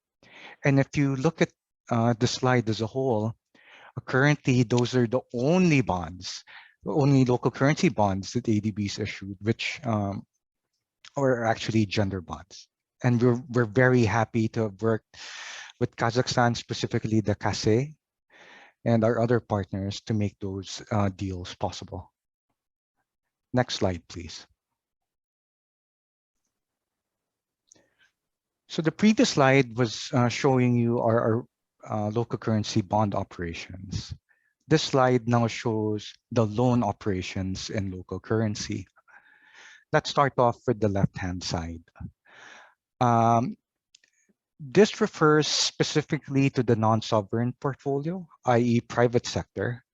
And if you look at the slide as a whole, currently those are the only bonds, the only local currency bonds that ADB's issued, which are actually gender bonds. And we're very happy to have worked with Kazakhstan, specifically the KASE, and our other partners to make those deals possible. Next slide, please. So the previous slide was showing you our local currency bond operations. This slide now shows the loan operations in local currency. Let's start off with the left-hand side. This refers specifically to the non-sovereign portfolio, i.e. private sector.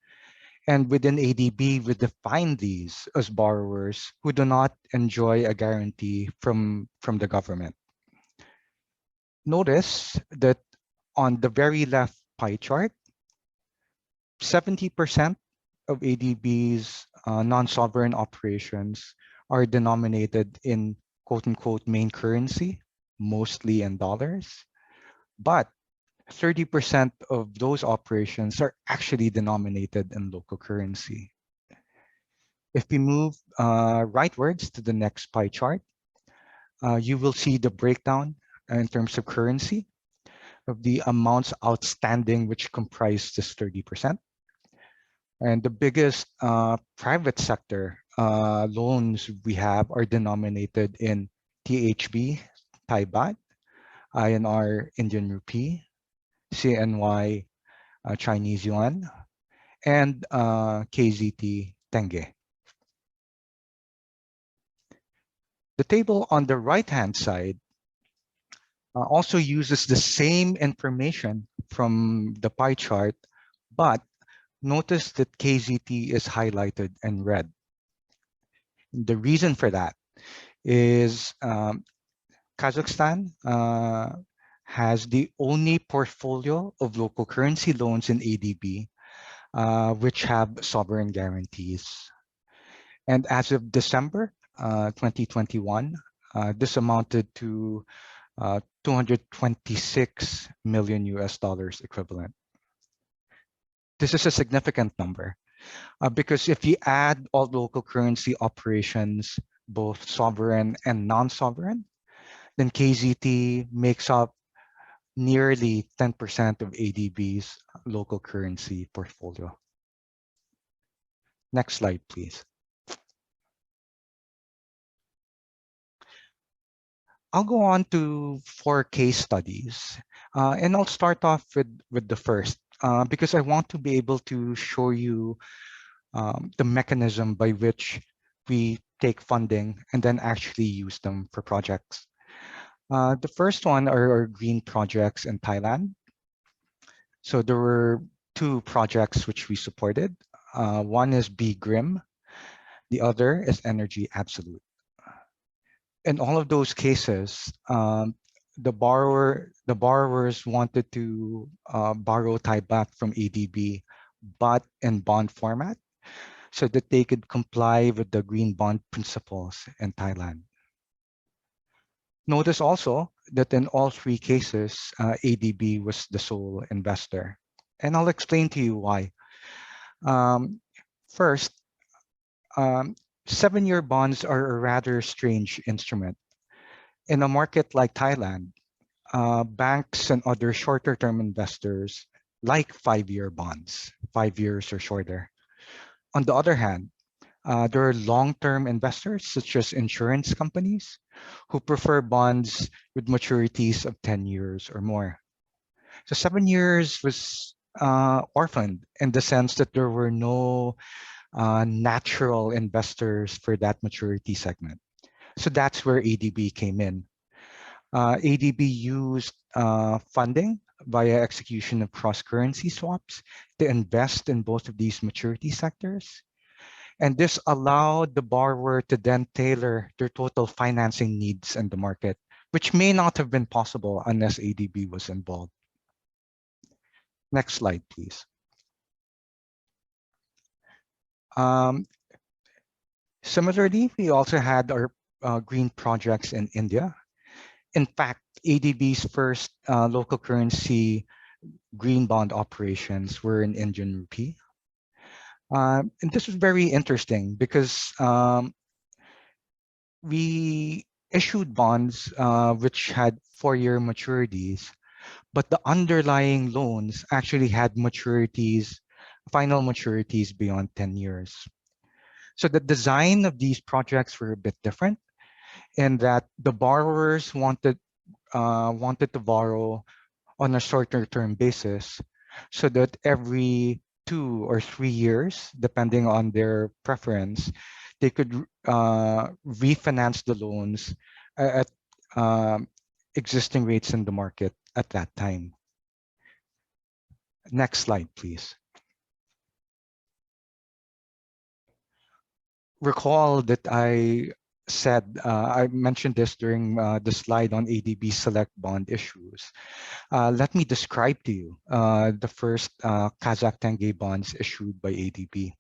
And within ADB, we define these as borrowers who do not enjoy a guarantee from the government. Notice that on the very left pie chart, 70% of ADB's non-sovereign operations are denominated in quote-unquote main currency, mostly in dollars, but 30% of those operations are actually denominated in local currency. If we move rightwards to the next pie chart, you will see the breakdown in terms of currency of the amounts outstanding, which comprise this 30%. And the biggest private sector loans we have are denominated in THB, Thai baht, INR, Indian rupee, CNY, Chinese yuan, and KZT, tenge. The table on the right-hand side also uses the same information from the pie chart, but notice that KZT is highlighted in red. The reason for that is Kazakhstan has the only portfolio of local currency loans in ADB which have sovereign guarantees. And as of December 2021, this amounted to 226 million US dollars equivalent. This is a significant number because if you add all local currency operations, both sovereign and non-sovereign, then KZT makes up nearly 10% of ADB's local currency portfolio. Next slide, please. I'll go on to 4 case studies, and I'll start off with the first, because I want to be able to show you the mechanism by which we take funding and then actually use them for projects. The first one are green projects in Thailand. So there were 2 projects which we supported. One is Be Grim, the other is Energy Absolute. In all of those cases, the borrowers wanted to borrow Thai baht from ADB, but in bond format, so that they could comply with the green bond principles in Thailand. Notice also that in all 3 cases, ADB was the sole investor. And I'll explain to you why. First, 7-year bonds are a rather strange instrument. In a market like Thailand, banks and other shorter-term investors like 5-year bonds, 5 years or shorter. On the other hand, there are long-term investors, such as insurance companies, who prefer bonds with maturities of 10 years or more. So 7 years was orphaned in the sense that there were no natural investors for that maturity segment. So that's where ADB came in. ADB used funding via execution of cross-currency swaps to invest in both of these maturity sectors. And this allowed the borrower to then tailor their total financing needs in the market, which may not have been possible unless ADB was involved. Next slide, please. Similarly, we also had our green projects in India. In fact, ADB's first local currency green bond operations were in Indian rupee. And this was very interesting because we issued bonds which had 4-year maturities, but the underlying loans actually had maturities, final maturities beyond 10 years. So the design of these projects were a bit different in that the borrowers wanted to borrow on a shorter term basis so that every 2 or 3 years, depending on their preference, they could refinance the loans at existing rates in the market at that time. Next slide, please. Recall that I mentioned this during the slide on ADB select bond issues. Let me describe to you the first Kazakh tenge bonds issued by ADB.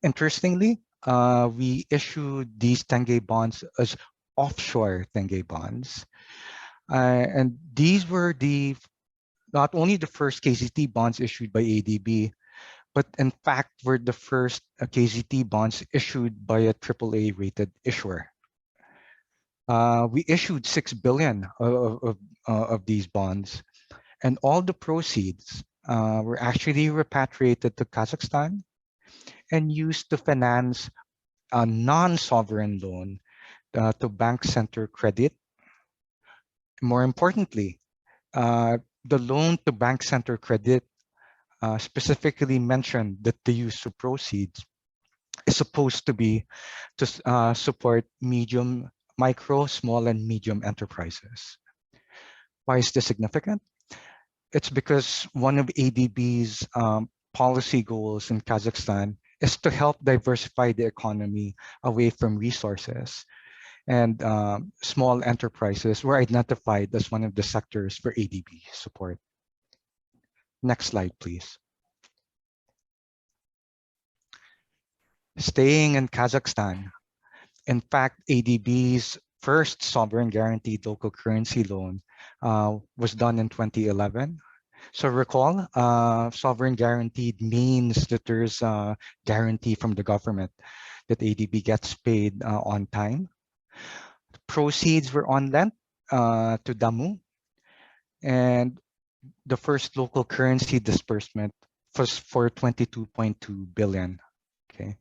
Interestingly, we issued these tenge bonds as offshore tenge bonds. And these were not only the first KZT bonds issued by ADB, but in fact were the first KZT bonds issued by a AAA rated issuer. We issued 6 billion of these bonds, and all the proceeds were actually repatriated to Kazakhstan and used to finance a non-sovereign loan to Bank Center Credit. More importantly, the loan to Bank Center Credit specifically mentioned that the use of proceeds is supposed to be to support micro, small, and medium enterprises. Why is this significant? It's because one of ADB's policy goals in Kazakhstan is to help diversify the economy away from resources. And small enterprises were identified as one of the sectors for ADB support. Next slide, please. Staying in Kazakhstan, in fact, ADB's first sovereign guaranteed local currency loan was done in 2011. So recall, sovereign guaranteed means that there's a guarantee from the government that ADB gets paid on time. Proceeds were on lent to Damu. and the first local currency disbursement was for 22.2 billion. Okay.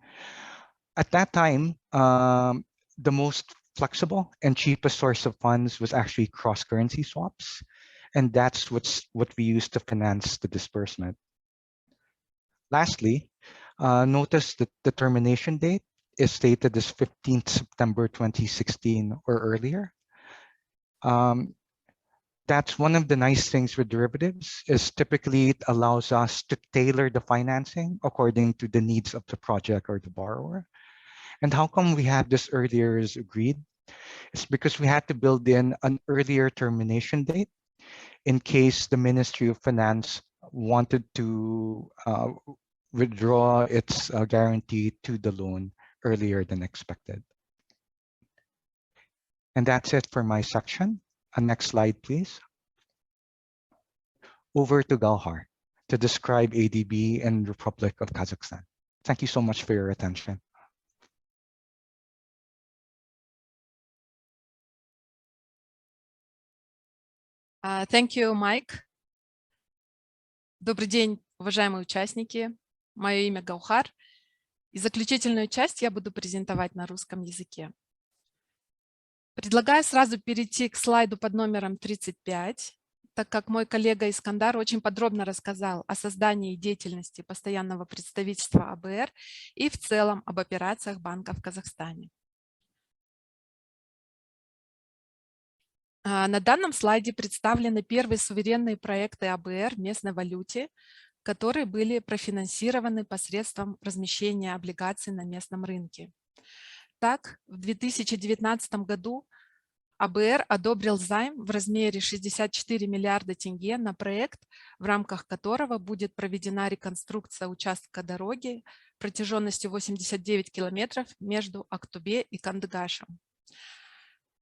At that time, the most flexible and cheapest source of funds was actually cross-currency swaps, and that's what we use to finance the disbursement. Lastly, notice that the termination date is stated as 15th September 2016 or earlier. That's one of the nice things with derivatives, is typically it allows us to tailor the financing according to the needs of the project or the borrower. And how come we have this earlier is agreed? It's because we had to build in an earlier termination date in case the Ministry of Finance wanted to withdraw its guarantee to the loan earlier than expected. And that's it for my section. Next slide, please. Over to Gauhar to describe ADB and Republic of Kazakhstan. Thank you so much for your attention. Thank you, Mike. Добрый день, уважаемые участники. Мое имя Гаухар. И заключительную часть я буду презентовать на русском языке. Предлагаю сразу перейти к слайду под номером 35, так как мой коллега Искандар очень подробно рассказал о создании и деятельности постоянного представительства АБР и в целом об операциях банка в Казахстане. На данном слайде представлены первые суверенные проекты АБР в местной валюте, которые были профинансированы посредством размещения облигаций на местном рынке. Так, в 2019 году АБР одобрил займ в размере 64 миллиарда тенге на проект, в рамках которого будет проведена реконструкция участка дороги протяженностью 89 километров между Актубе и Кандыгашем.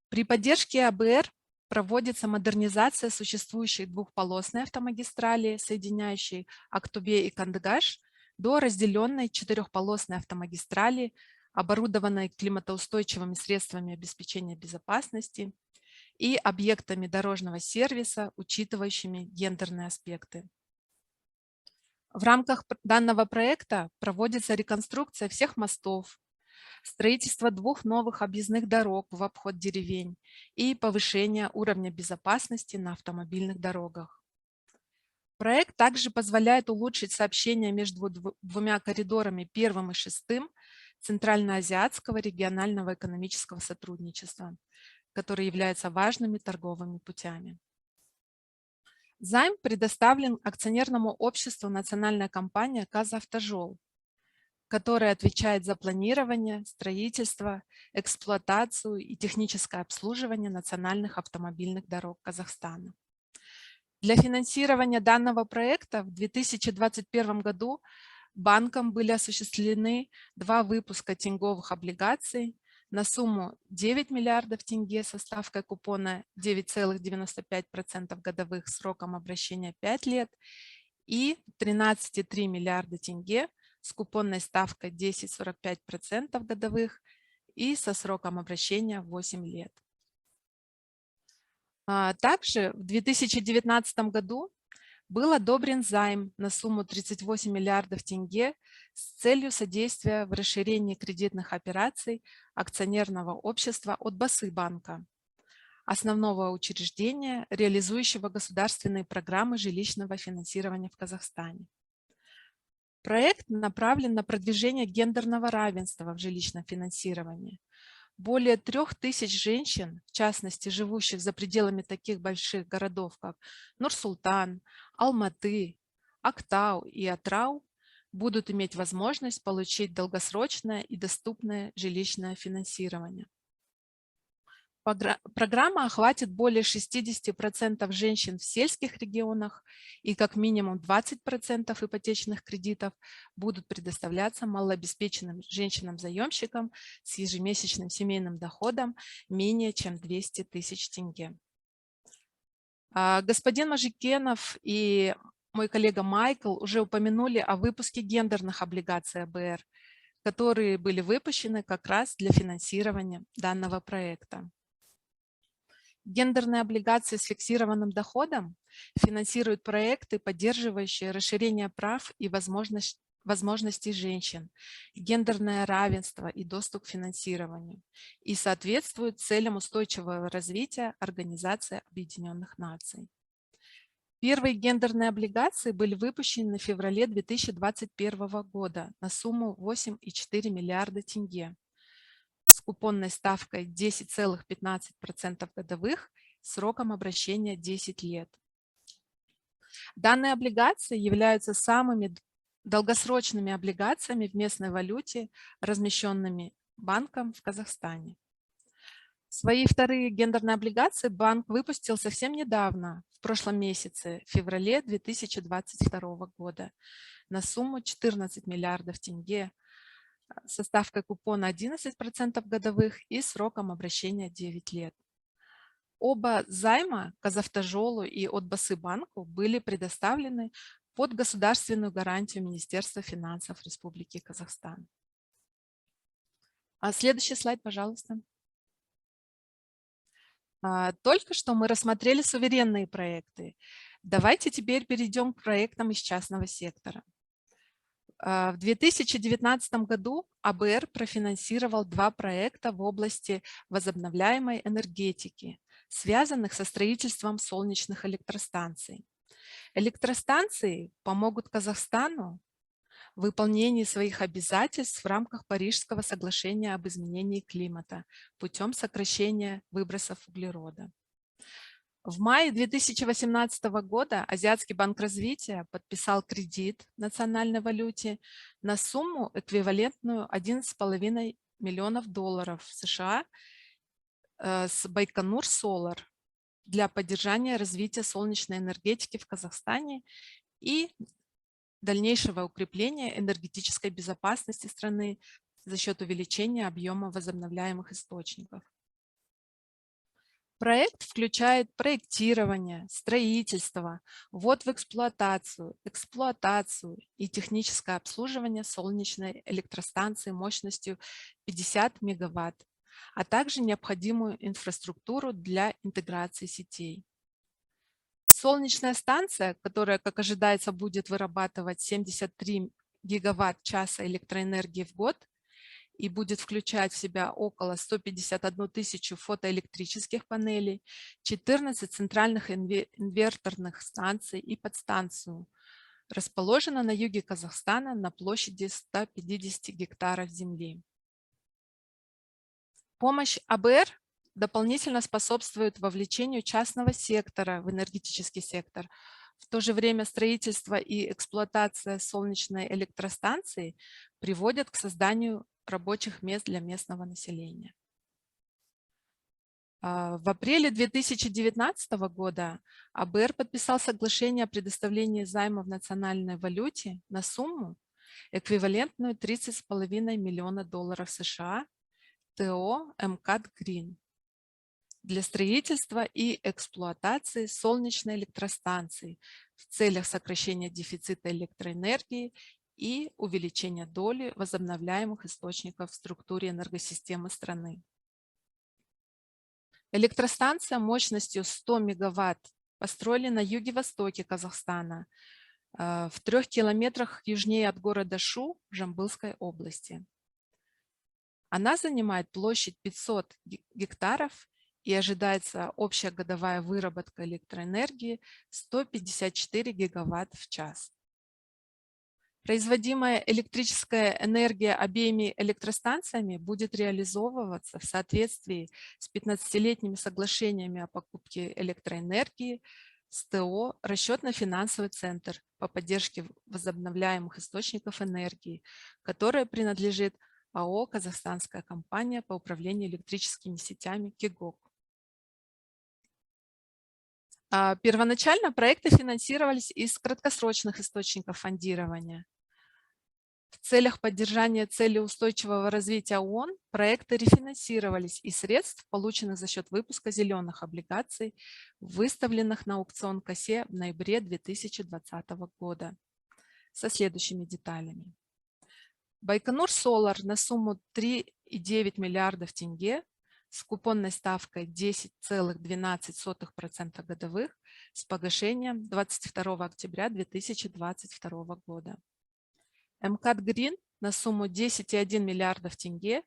При поддержке АБР проводится модернизация существующей двухполосной автомагистрали, соединяющей Актубе и Кандыгаш, до разделенной четырехполосной автомагистрали, оборудованной климатоустойчивыми средствами обеспечения безопасности и объектами дорожного сервиса, учитывающими гендерные аспекты. В рамках данного проекта проводится реконструкция всех мостов, строительство 2 новых объездных дорог в обход деревень и повышение уровня безопасности на автомобильных дорогах. Проект также позволяет улучшить сообщение между двумя коридорами 1 и 6 Центральноазиатского регионального экономического сотрудничества, которые являются важными торговыми путями. Займ предоставлен акционерному обществу национальная компания «Казавтожол», которая отвечает за планирование, строительство, эксплуатацию и техническое обслуживание национальных автомобильных дорог Казахстана. Для финансирования данного проекта в 2021 году банком были осуществлены 2 выпуска тенговых облигаций на сумму 9 миллиардов тенге со ставкой купона 9,95% годовых сроком обращения 5 лет и 13,3 миллиарда тенге с купонной ставкой 10,45% годовых и со сроком обращения 8 лет. Также в 2019 году был одобрен займ на сумму 38 миллиардов тенге с целью содействия в расширении кредитных операций акционерного общества от Басы банка, основного учреждения, реализующего государственные программы жилищного финансирования в Казахстане. Проект направлен на продвижение гендерного равенства в жилищном финансировании. Более 3000 женщин, в частности, живущих за пределами таких больших городов, как Нур-Султан, Алматы, Актау и Атрау, будут иметь возможность получить долгосрочное и доступное жилищное финансирование. Программа охватит более 60% женщин в сельских регионах, и как минимум 20% ипотечных кредитов будут предоставляться малообеспеченным женщинам-заемщикам с ежемесячным семейным доходом менее чем 200 тысяч тенге. Господин Мажикенов и мой коллега Майкл уже упомянули о выпуске гендерных облигаций АБР, которые были выпущены как раз для финансирования данного проекта. Гендерные облигации с фиксированным доходом финансирует проекты, поддерживающие расширение прав и возможностей женщин, гендерное равенство и доступ к финансированию, и соответствует целям устойчивого развития Организации Объединенных Наций. Первые гендерные облигации были выпущены в феврале 2021 года на сумму 8,4 миллиарда тенге с купонной ставкой 10,15% годовых, сроком обращения 10 лет. Данные облигации являются самыми долгосрочными облигациями в местной валюте, размещенными банком в Казахстане. Свои вторые гендерные облигации банк выпустил совсем недавно, в прошлом месяце, в феврале 2022 года, на сумму 14 миллиардов тенге со ставкой купона 11% годовых и сроком обращения 9 лет. Оба займа Казавтожолу и Отбасыбанку были предоставлены под государственную гарантию Министерства финансов Республики Казахстан. Следующий слайд, пожалуйста. Только что мы рассмотрели суверенные проекты. Давайте теперь перейдем к проектам из частного сектора. В 2019 году АБР профинансировал 2 проекта в области возобновляемой энергетики, связанных со строительством солнечных электростанций. Электростанции помогут Казахстану в выполнении своих обязательств в рамках Парижского соглашения об изменении климата путем сокращения выбросов углерода. В мае 2018 года Азиатский банк развития подписал кредит в национальной валюте на сумму, эквивалентную $11,5 миллионов США с Байконур Solar для поддержания развития солнечной энергетики в Казахстане и дальнейшего укрепления энергетической безопасности страны за счет увеличения объема возобновляемых источников. Проект включает проектирование, строительство, ввод в эксплуатацию и техническое обслуживание солнечной электростанции мощностью 50 мегаватт, а также необходимую инфраструктуру для интеграции сетей. Солнечная станция, которая, как ожидается, будет вырабатывать 73 гигаватт-часа электроэнергии в год и будет включать в себя около 151 тысячу фотоэлектрических панелей, 14 центральных инверторных станций и подстанцию, расположена на юге Казахстана на площади 150 гектаров земли. Помощь АБР дополнительно способствует вовлечению частного сектора в энергетический сектор. В то же время строительство и эксплуатация солнечной электростанции приводят к созданию рабочих мест для местного населения. В апреле 2019 года АБР подписал соглашение о предоставлении займа в национальной валюте на сумму, эквивалентную $30,5 миллиона США ТО МКАД Грин для строительства и эксплуатации солнечной электростанции в целях сокращения дефицита электроэнергии и увеличения доли возобновляемых источников в структуре энергосистемы страны. Электростанция мощностью 100 мегаватт построили на юге-востоке Казахстана, в 3 километрах южнее от города Шу в Жамбылской области. Она занимает площадь 500 гектаров и ожидается общая годовая выработка электроэнергии 154 гигаватт в час. Производимая электрическая энергия обеими электростанциями будет реализовываться в соответствии с 15-летними соглашениями о покупке электроэнергии с ТО «Расчетно-финансовый центр по поддержке возобновляемых источников энергии», которая принадлежит АО «Казахстанская компания по управлению электрическими сетями КИГОК». Первоначально проекты финансировались из краткосрочных источников фондирования. В целях поддержания цели устойчивого развития ООН проекты рефинансировались из средств, полученных за счет выпуска зеленых облигаций, выставленных на аукцион КАСЕ в ноябре 2020 года, со следующими деталями. Байконур Solar на сумму 3,9 миллиардов тенге с купонной ставкой 10,12% годовых, с погашением 22 октября 2022 года. МКАД Green на сумму 10,1 миллиардов тенге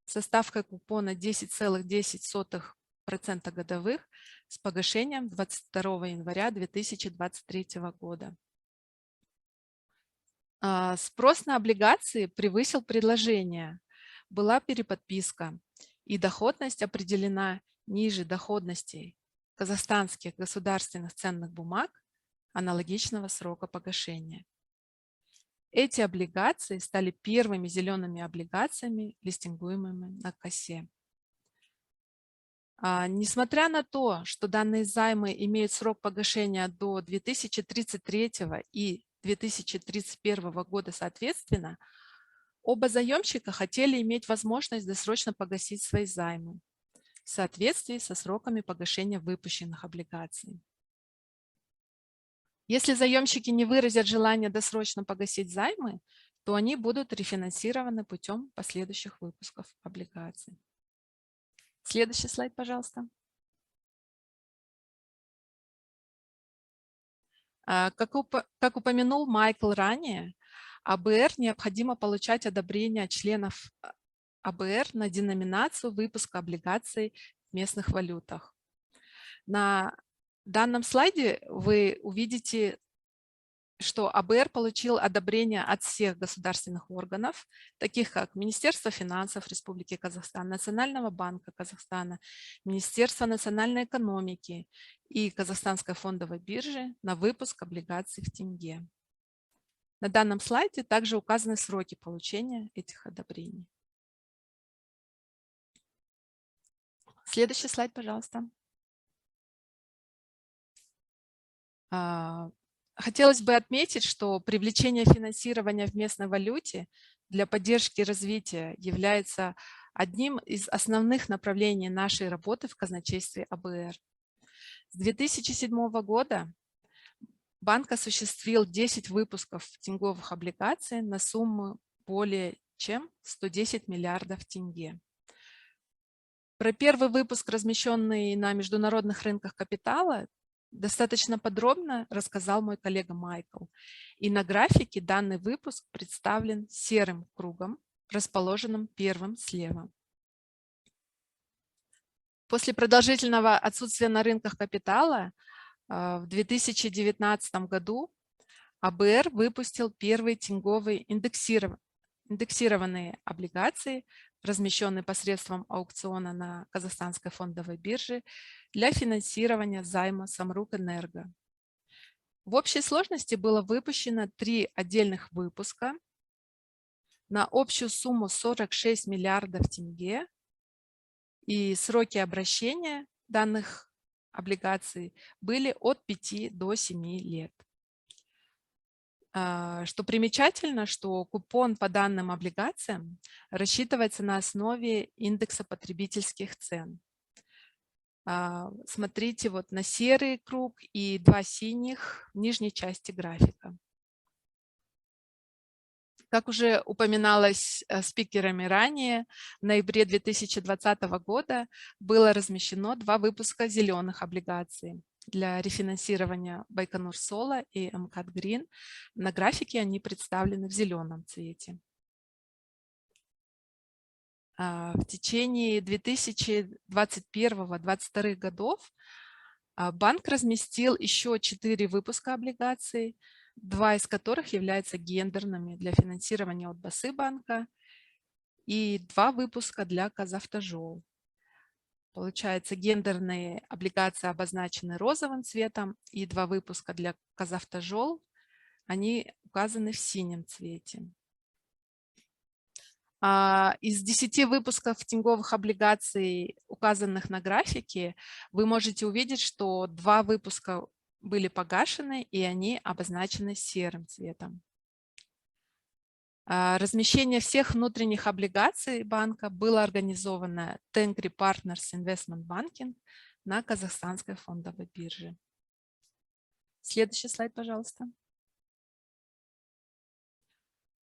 со ставкой купона 10,10% годовых с погашением 22 января 2023 года. Спрос на облигации превысил предложение, была переподписка, и доходность определена ниже доходностей казахстанских государственных ценных бумаг аналогичного срока погашения. Эти облигации стали первыми зелеными облигациями, листингуемыми на КАСе. Несмотря на то, что данные займы имеют срок погашения до 2033 и 2031 года соответственно, оба заемщика хотели иметь возможность досрочно погасить свои займы в соответствии со сроками погашения выпущенных облигаций. Если заемщики не выразят желание досрочно погасить займы, то они будут рефинансированы путем последующих выпусков облигаций. Следующий слайд, пожалуйста. Как упомянул Майкл ранее, АБР необходимо получать одобрение членов АБР на деноминацию выпуска облигаций в местных валютах. На данном слайде вы увидите, что АБР получил одобрение от всех государственных органов, таких как Министерство финансов Республики Казахстан, Национального банка Казахстана, Министерство национальной экономики и Казахстанской фондовой биржи на выпуск облигаций в тенге. На данном слайде также указаны сроки получения этих одобрений. Следующий слайд, пожалуйста. Хотелось бы отметить, что привлечение финансирования в местной валюте для поддержки развития является одним из основных направлений нашей работы в казначействе АБР. С 2007 года банк осуществил 10 выпусков тенговых облигаций на сумму более чем 110 миллиардов тенге. Про первый выпуск, размещенный на международных рынках капитала, достаточно подробно рассказал мой коллега Майкл. И на графике данный выпуск представлен серым кругом, расположенным первым слева. После продолжительного отсутствия на рынках капитала в 2019 году АБР выпустил первые тенговые индексированные облигации, размещенные посредством аукциона на Казахстанской фондовой бирже для финансирования займа Самрук-Энерго. В общей сложности было выпущено 3 отдельных выпуска на общую сумму 46 миллиардов тенге, и сроки обращения данных облигаций были от 5 до 7 лет. Что примечательно, что купон по данным облигациям рассчитывается на основе индекса потребительских цен. Смотрите вот на серый круг и 2 синих в нижней части графика. Как уже упоминалось спикерами ранее, в ноябре 2020 года было размещено 2 выпуска зеленых облигаций для рефинансирования Байконур-Соло и МКАД Green. На графике они представлены в зеленом цвете. В течение 2021-2022 годов банк разместил еще 4 выпуска облигаций, 2 из которых являются гендерными для финансирования от БАСы банка и 2 выпуска для Казавтожол. Получается, гендерные облигации обозначены розовым цветом, и 2 выпуска для Казавтожол, они указаны в синем цвете. Из 10 выпусков тенговых облигаций, указанных на графике, вы можете увидеть, что 2 выпуска были погашены, и они обозначены серым цветом. Размещение всех внутренних облигаций банка было организовано Тенгри Partners Investment Banking на Казахстанской фондовой бирже. Следующий слайд, пожалуйста.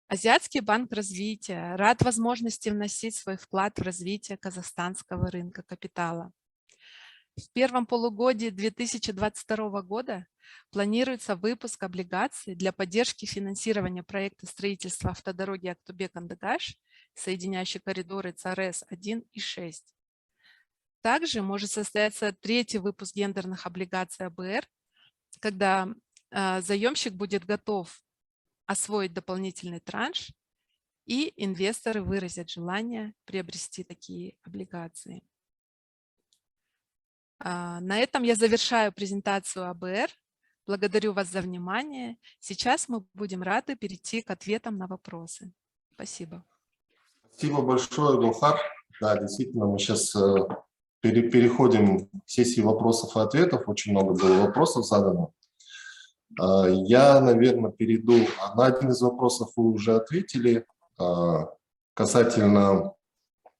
Азиатский банк развития рад возможности вносить свой вклад в развитие казахстанского рынка капитала. В первом полугодии 2022 года планируется выпуск облигаций для поддержки финансирования проекта строительства автодороги Актубек-Андыгаш, соединяющей коридоры ЦРС-1 и 6. Также может состояться третий выпуск гендерных облигаций АБР, когда заемщик будет готов освоить дополнительный транш, и инвесторы выразят желание приобрести такие облигации. На этом я завершаю презентацию АБР. Благодарю вас за внимание. Сейчас мы будем рады перейти к ответам на вопросы. Спасибо. Спасибо большое, Гулхар. Да, действительно, мы сейчас переходим к сессии вопросов и ответов. Очень много было вопросов задано. Я, наверное, перейду на один из вопросов, вы уже ответили, касательно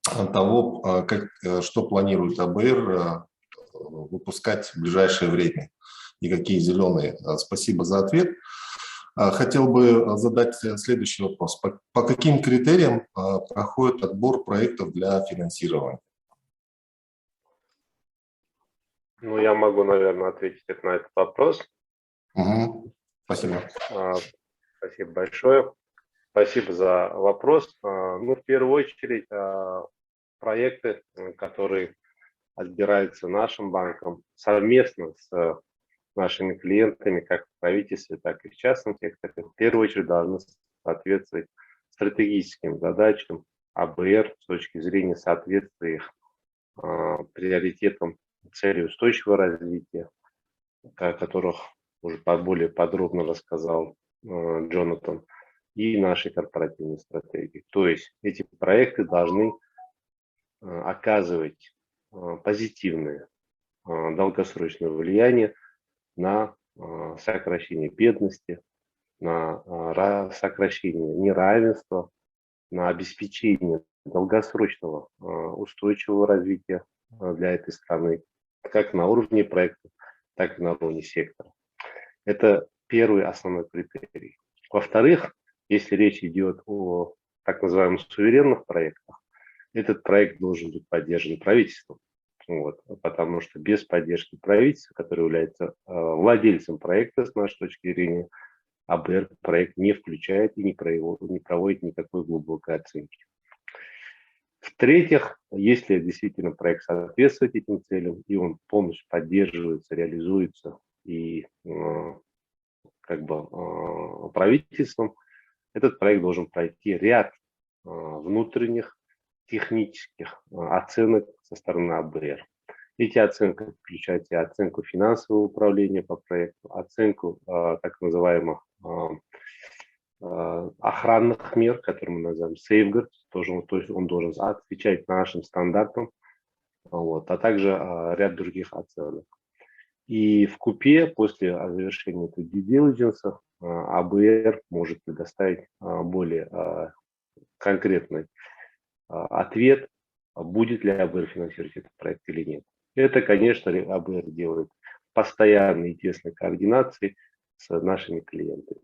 того, что планирует АБР выпускать в ближайшее время и какие зеленые. Спасибо за ответ. Хотел бы задать следующий вопрос. По каким критериям проходит отбор проектов для финансирования? Ну, я могу, наверное, ответить на этот вопрос. Угу. Спасибо. Спасибо большое. Спасибо за вопрос. Ну, в первую очередь, проекты, которые отбираются нашим банком совместно с нашими клиентами, как в правительстве, так и в частном секторе, в первую очередь должны соответствовать стратегическим задачам АБР с точки зрения соответствия их приоритетам целей устойчивого развития, о которых уже более подробно рассказал Джонатан, и нашей корпоративной стратегии. То есть эти проекты должны оказывать позитивное долгосрочное влияние на сокращение бедности, на сокращение неравенства, на обеспечение долгосрочного устойчивого развития для этой страны, как на уровне проекта, так и на уровне сектора. Это первый основной критерий. Во-вторых, если речь идет о так называемых суверенных проектах, этот проект должен быть поддержан правительством. Вот, потому что без поддержки правительства, которое является владельцем проекта, с нашей точки зрения, АБР проект не включает и не проводит никакой глубокой оценки. В-третьих, если действительно проект соответствует этим целям, и он полностью поддерживается, реализуется и правительством, этот проект должен пройти ряд внутренних технических оценок со стороны АБР. Эти оценки включают и оценку финансового управления по проекту, оценку так называемых охранных мер, которые мы называем safeguards, то есть он должен отвечать нашим стандартам, вот, а также ряд других оценок. И вкупе после завершения этого due diligence АБР может предоставить более конкретный ответ, будет ли АБР финансировать этот проект или нет. Это, конечно, АБР делает постоянной и тесной координации с нашими клиентами.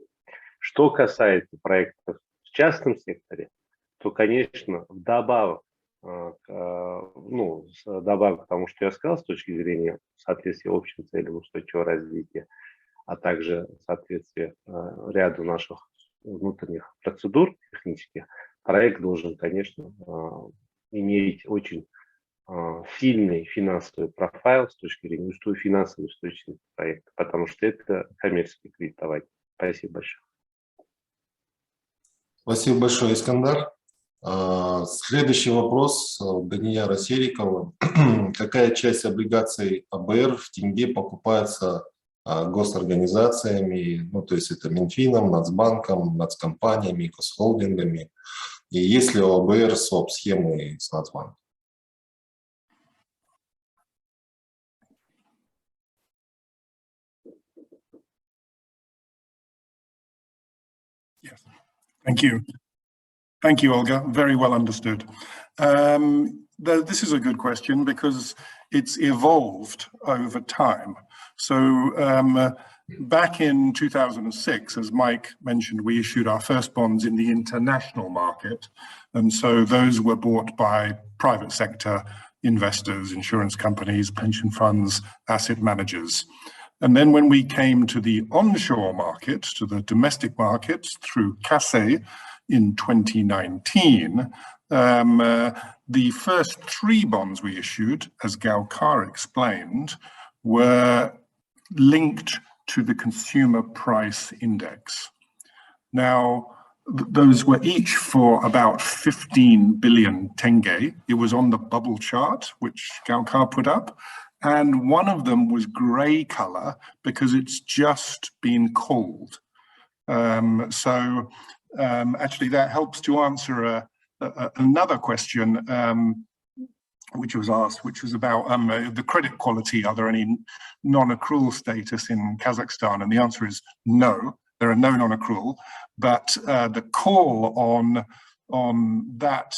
Что касается проектов в частном секторе, то, конечно, вдобавок к тому, что я сказал с точки зрения соответствия общим целям устойчивого развития, а также соответствия ряду наших внутренних процедур технических, проект должен, конечно, иметь очень сильный финансовый профайл с точки зрения финансовой устойчивости проекта, потому что это коммерческий кредитование. Спасибо большое. Спасибо большое, Искандар. Следующий вопрос Данияра Серикова. Какая часть облигаций АБР в тенге покупается госорганизациями, ну, то есть это Минфином, Нацбанком, нацкомпаниями, госхолдингами? И есть ли у АБР своп-схемы с Нацбанком? Yes. Thank you, Olga. Very well understood. This is a good question because it's evolved over time. So back in 2006, as Mike mentioned, we issued our first bonds in the international market. And so those were bought by private sector investors, insurance companies, pension funds, asset managers. And then when we came to the onshore market, to the domestic markets through CASE in 2019, the first 3 bonds we issued, as Gaukar explained, were linked to the consumer price index. Now, those were each for about 15 billion tenge. It was on the bubble chart, which Gaukar put up. And one of them was gray color because it's just been called. Actually, that helps to answer another question which was asked, which was about the credit quality. Are there any non-accrual status in Kazakhstan? And the answer is no, there are no non-accrual. But the call on that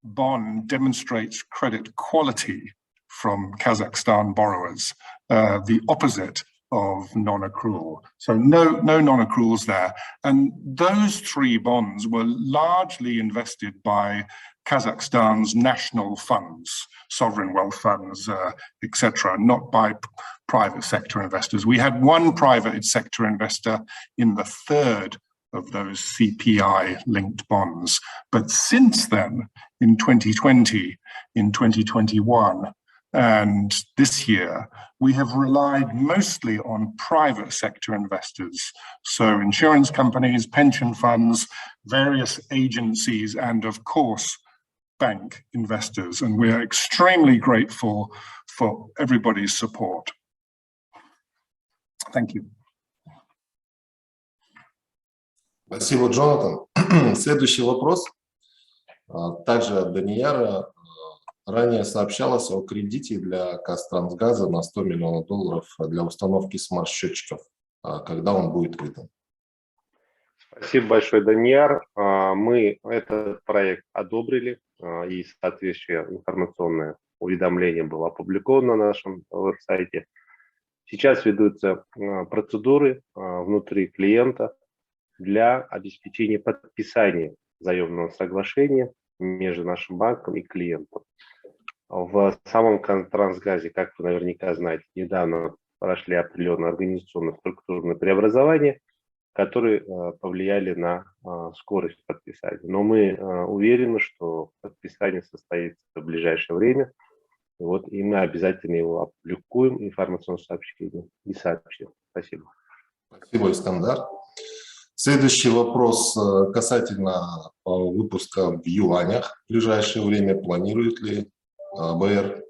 bond demonstrates credit quality from Kazakhstan borrowers, the opposite of non-accrual. So no non-accruals there. And those 3 bonds were largely invested by Kazakhstan's national funds, sovereign wealth funds, etc., not by private sector investors. We had one private sector investor in the 3rd of those CPI-linked bonds. But since then, in 2020, in 2021, and this year, we have relied mostly on private sector investors. So insurance companies, pension funds, various agencies, and of course, bank investors. And we are extremely grateful for everybody's support. Thank you. Спасибо, Джонатан. Следующий вопрос. Также от Данияра. Ранее сообщалось о кредите для Казтрансгаза на $100 миллионов для установки смарт-счетчиков. Когда он будет выдан? Спасибо большое, Данияр. Мы этот проект одобрили, и соответствующее информационное уведомление было опубликовано на нашем веб-сайте. Сейчас ведутся процедуры внутри клиента для обеспечения подписания заемного соглашения между нашим банком и клиентом. В самом Трансгазе, как вы наверняка знаете, недавно прошли определенные организационно-структурные преобразования, которые повлияли на скорость подписания. Но мы уверены, что подписание состоится в ближайшее время. И мы обязательно его опубликуем, информационное сообщение, и сообщим. Спасибо. Спасибо, Искандар. Следующий вопрос касательно выпуска в юанях. В ближайшее время планирует ли АБР?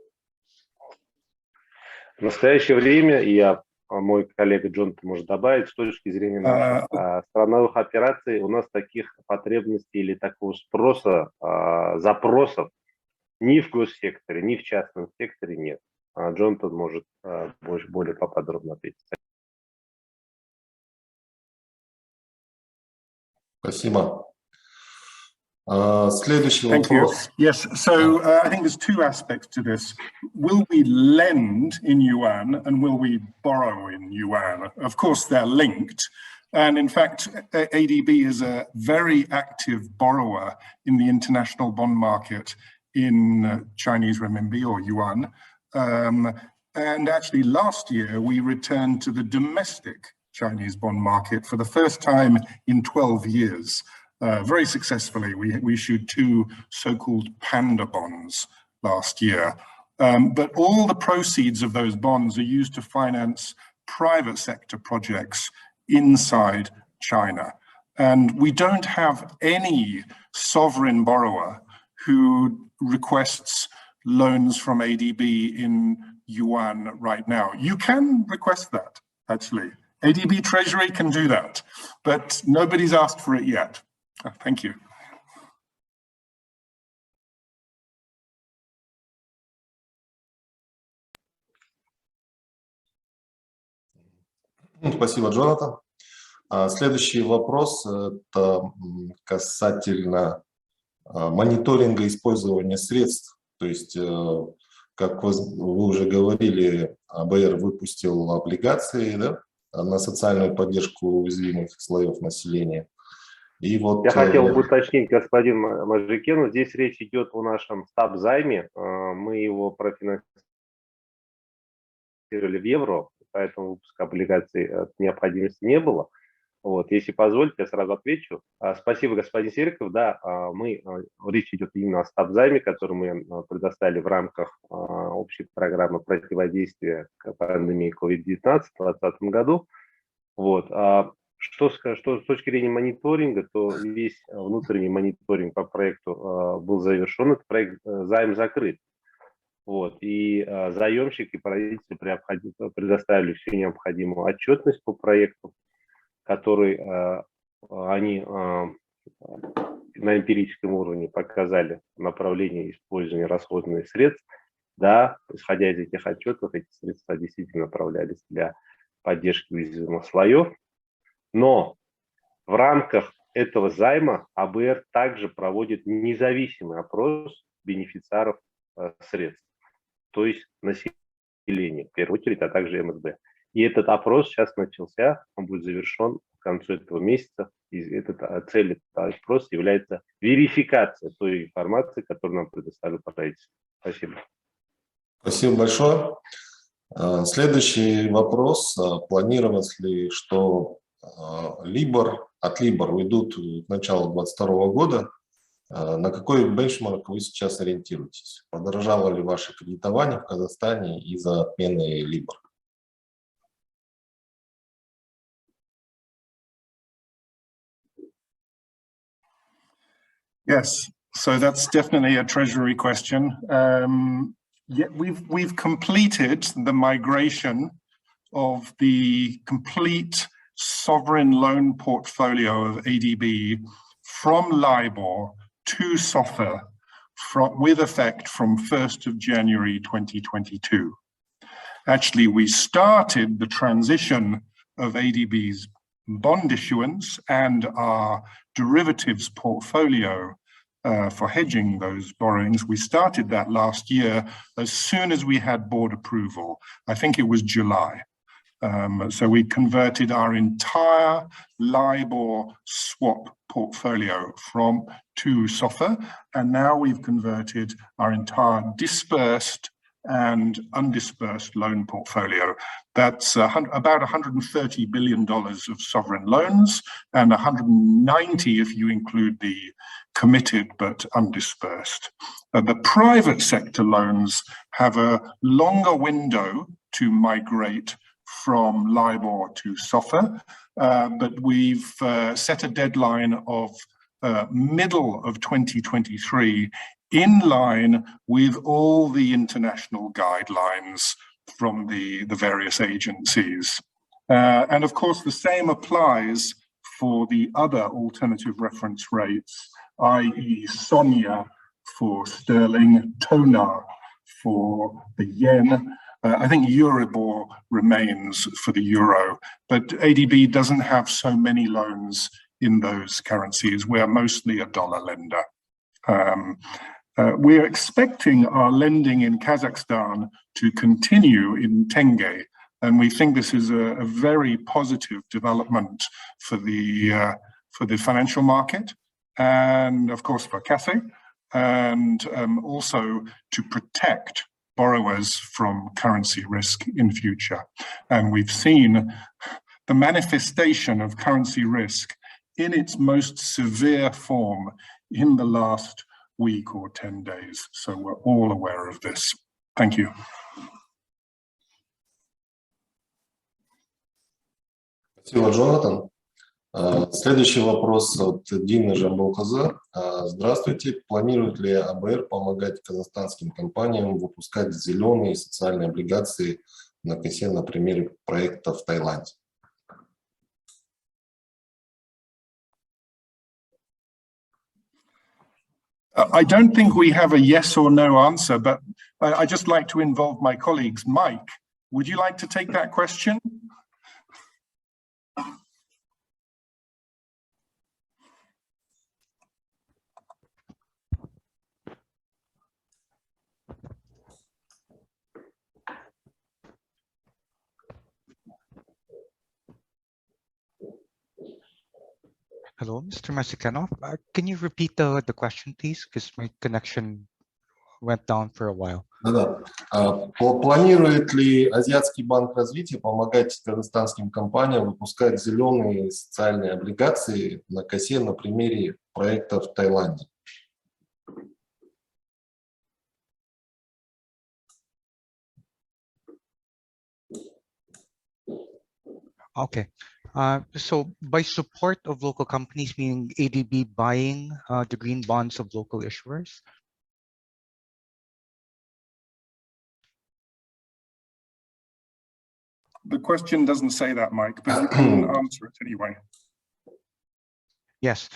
В настоящее время, мой коллега Джон может добавить, с точки зрения наших страновых операций, у нас таких потребностей или такого спроса, запросов ни в госсекторе, ни в частном секторе нет. Джонатан может более поподробно ответить. Спасибо. Следующий Thank you. вопрос. Yes, so I think there's 2 aspects to this. Will we lend in yuan and will we borrow in yuan? Of course, they're linked. And in fact, ADB is a very active borrower in the international bond market in Chinese renminbi or yuan. And actually last year, we returned to the domestic Chinese bond market for the first time in 12 years. Very successfully. We issued 2 so-called panda bonds last year. But all the proceeds of those bonds are used to finance private sector projects inside China. And we don't have any sovereign borrower who requests loans from ADB in yuan right now. You can request that, actually. ADB Treasury can do that, but nobody's asked for it yet. Thank you. Спасибо, Джонатан. Следующий вопрос касательно мониторинга использования средств. То есть, как вы уже говорили, АБР выпустил облигации, да, на социальную поддержку уязвимых слоев населения. И вот, я хотел бы уточнить, господин Мажикенов, здесь речь идет о нашем стаб-займе. Мы его профинансировали в евро, поэтому выпуска облигаций необходимости не было. Вот, если позволите, я сразу отвечу. Спасибо, господин Сериков. Да, речь идет именно о стаб-займе, который мы предоставили в рамках общей программы противодействия пандемии COVID-19 в 2020 году. Вот. Что с точки зрения мониторинга, то весь внутренний мониторинг по проекту был завершен, этот проект займ закрыт. Вот. И заемщик и правительство предоставили всю необходимую отчетность по проекту, который они на эмпирическом уровне показали направление использования расходных средств. Да, исходя из этих отчетов, эти средства действительно направлялись для поддержки уязвимых слоев. Но в рамках этого займа АБР также проводит независимый опрос бенефициаров средств, то есть населения, в первую очередь, а также МСБ. И этот опрос сейчас начался, он будет завершен к концу этого месяца. И цель этого опроса является верификация той информации, которую нам предоставили правительство. Спасибо. Спасибо большое. Следующий вопрос. Планировалось ли, что от Либор уйдут к началу 2022 года? На какой бенчмарк вы сейчас ориентируетесь? Подорожало ли ваше кредитование в Казахстане из-за отмены Либор? Yes, so that's definitely a treasury question. We've completed the migration of the complete sovereign loan portfolio of ADB from LIBOR to SOFR with effect from 1st of January 2022. Actually, we started the transition of ADB's bond issuance and our derivatives portfolio for hedging those borrowings. We started that last year as soon as we had board approval. I think it was July. So we converted our entire LIBOR swap portfolio to SOFR, and now we've converted our entire dispersed and undispersed loan portfolio. That's about $130 billion of sovereign loans and 190 if you include the committed but undispersed. The private sector loans have a longer window to migrate from LIBOR to SOFR, but we've set a deadline of middle of 2023 in line with all the international guidelines from the various agencies. And of course, the same applies for the other alternative reference rates, i.e. SONIA for sterling, TONA for the yen. I think Euribor remains for the euro, but ADB doesn't have so many loans in those currencies. We're mostly a dollar lender. We're expecting our lending in Kazakhstan to continue in tenge, and we think this is a very positive development for the financial market, and of course for CASE, and also to protect borrowers from currency risk in future. And we've seen the manifestation of currency risk in its most severe form in the last week or 10 days. So we're all aware of this. Thank you. Спасибо, Джонатан. Следующий вопрос от Дины Жамбулхаза. Здравствуйте. Планирует ли АБР помогать казахстанским компаниям выпускать зеленые социальные облигации на косе на примере проекта в Таиланде? I don't think we have a yes or no answer, but I just like to involve my colleagues. Mike, would you like to take that question? Hello, Mr. Masikanov. Can you repeat the question, please? Because my connection went down for a while. Да. Планирует ли Азиатский банк развития помогать казахстанским компаниям выпускать зеленые социальные облигации на косе на примере проекта в Таиланде? Okay. So by support of local companies, meaning ADB buying the green bonds of local issuers? The question doesn't say that, Mike, but you can answer it anyway. Yes.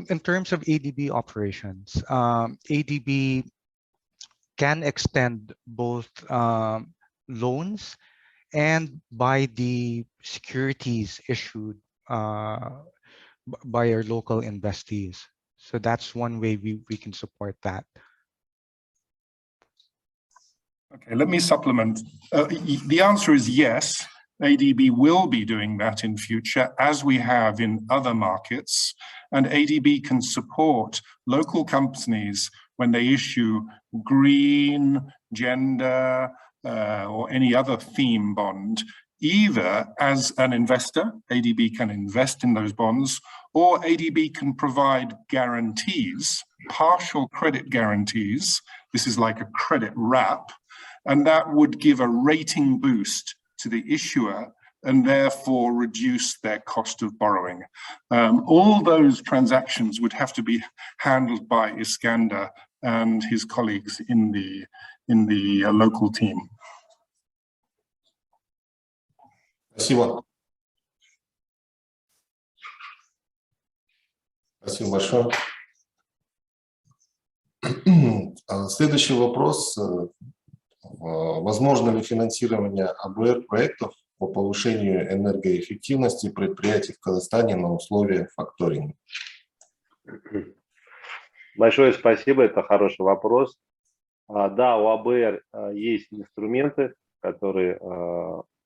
In terms of ADB operations, ADB can extend both loans and buy the securities issued by our local investees. So that's one way we can support that. Okay, let me supplement. The answer is yes. ADB will be doing that in future, as we have in other markets, and ADB can support local companies when they issue green, gender, or any other theme bond, either as an investor, ADB can invest in those bonds, or ADB can provide guarantees, partial credit guarantees. This is like a credit wrap, and that would give a rating boost to the issuer and therefore reduce their cost of borrowing. All those transactions would have to be handled by Iskander and his colleagues in the local team. Спасибо. Спасибо большое. Следующий вопрос. Возможно ли финансирование АБР проектов по повышению энергоэффективности предприятий в Казахстане на условиях факторинга? Большое спасибо, это хороший вопрос. Да, у АБР есть инструменты, которые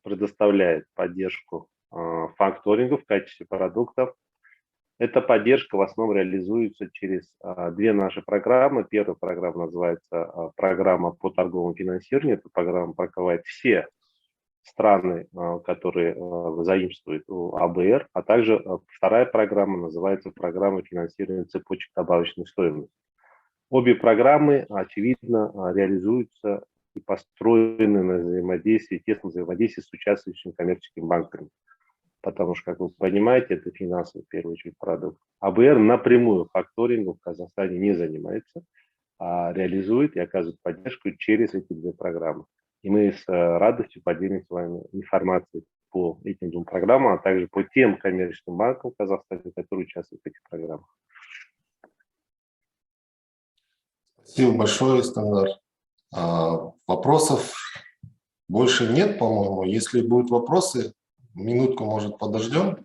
предоставляют поддержку факторингу в качестве продуктов. Эта поддержка в основном реализуется через две наши программы. Первая программа называется программа по торговому финансированию. Эта программа покрывает все страны, которые заимствуют у АБР, а также вторая программа называется программа финансирования цепочек добавочной стоимости. Обе программы, очевидно, реализуются и построены на взаимодействии, тесном взаимодействии с участвующими коммерческими банками. Потому что, как вы понимаете, это финансовый, в первую очередь, продукт. АБР напрямую факторингом в Казахстане не занимается, а реализует и оказывает поддержку через эти две программы. И мы с радостью поделимся с вами информацией по этим двум программам, а также по тем коммерческим банкам в Казахстане, которые участвуют в этих программах. Спасибо большое, Истандар. Вопросов больше нет, по-моему. Если будут вопросы, минутку, может, подождем.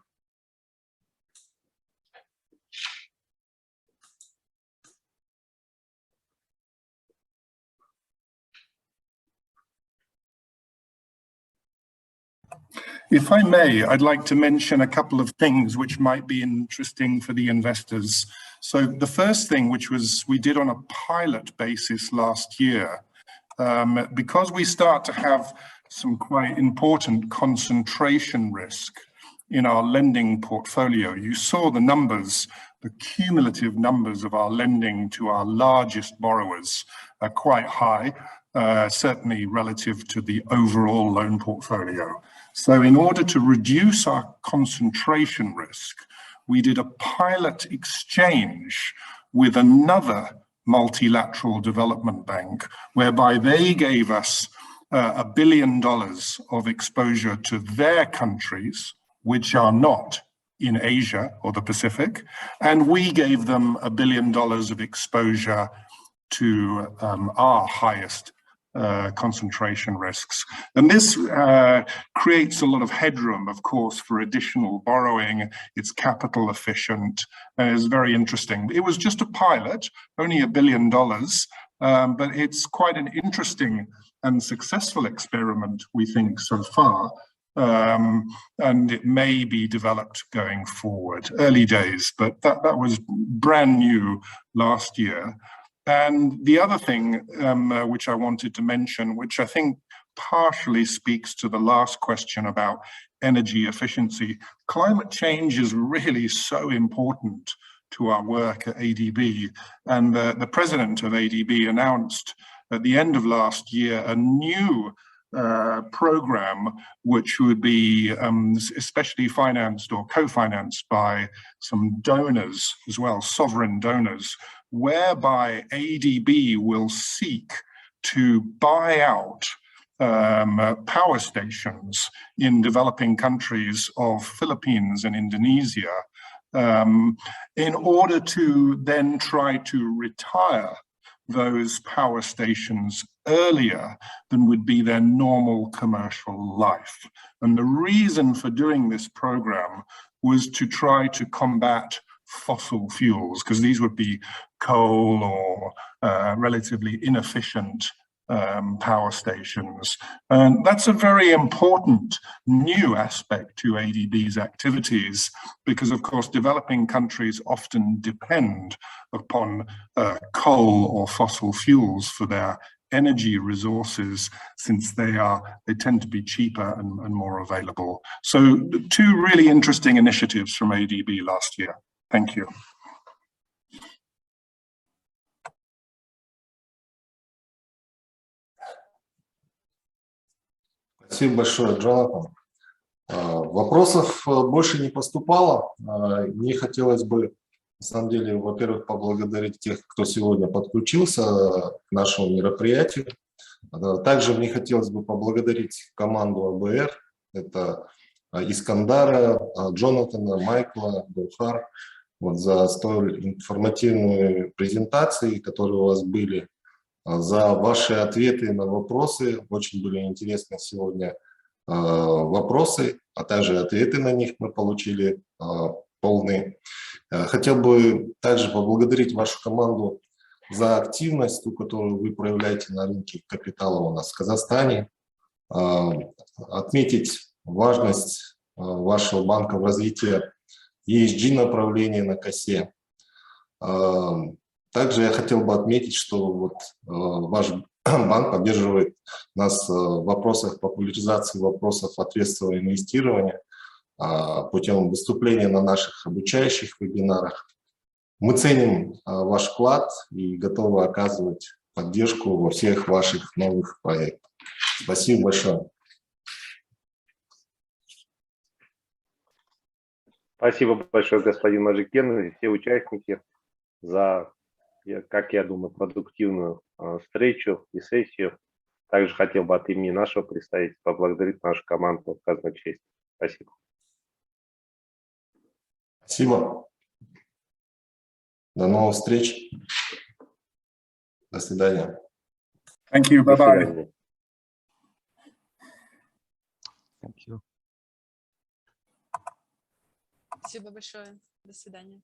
If I may, I'd like to mention a couple of things which might be interesting for the investors. So the first thing, which was we did on a pilot basis last year, because we start to have some quite important concentration risk in our lending portfolio. You saw the numbers, the cumulative numbers of our lending to our largest borrowers are quite high, certainly relative to the overall loan portfolio. So in order to reduce our concentration risk, we did a pilot exchange with another multilateral development bank, whereby they gave us $1 billion of exposure to their countries, which are not in Asia or the Pacific, and we gave them $1 billion of exposure to our highest concentration risks. And this creates a lot of headroom, of course, for additional borrowing. It's capital efficient and is very interesting. It was just a pilot, only $1 billion, but it's quite an interesting and successful experiment, we think, so far. and it may be developed going forward. Early days, but that was brand new last year. And the other thing which I wanted to mention, which I think partially speaks to the last question about energy efficiency, climate change is really so important to our work at ADB. And the president of ADB announced at the end of last year a new program which would be especially financed or co-financed by some donors as well, sovereign donors, whereby ADB will seek to buy out power stations in developing countries of Philippines and Indonesia in order to then try to retire those power stations earlier than would be their normal commercial life. And the reason for doing this program was to try to combat fossil fuels, because these would be coal or relatively inefficient power stations. And that's a very important new aspect to ADB's activities, because of course developing countries often depend upon coal or fossil fuels for their energy resources, since they tend to be cheaper and more available. So two really interesting initiatives from ADB last year. Thank you. Спасибо большое, Джонатан. Вопросов больше не поступало. Мне хотелось бы, на самом деле, во-первых, поблагодарить тех, кто сегодня подключился к нашему мероприятию. Также мне хотелось бы поблагодарить команду АБР. Это Искандара, Джонатана, Майкла, Гулхар, за столь информативные презентации, которые у вас были, за ваши ответы на вопросы. Очень были интересны сегодня вопросы, а также ответы на них мы получили полные. Хотел бы также поблагодарить вашу команду за активность, ту, которую вы проявляете на рынке капитала у нас в Казахстане. Отметить важность вашего банка в развитии ESG направления на косе. Также я хотел бы отметить, что ваш банк поддерживает нас в вопросах популяризации вопросов ответственного инвестирования путем выступления на наших обучающих вебинарах. Мы ценим ваш вклад и готовы оказывать поддержку во всех ваших новых проектах. Спасибо большое. Спасибо большое, господин Мажикен, и все участники за, как я думаю, продуктивную встречу и сессию. Также хотел бы от имени нашего представителя поблагодарить нашу команду в казначействе. Спасибо. Спасибо. До новых встреч. До свидания. Thank you. Bye-bye. Thank you. Спасибо большое. До свидания.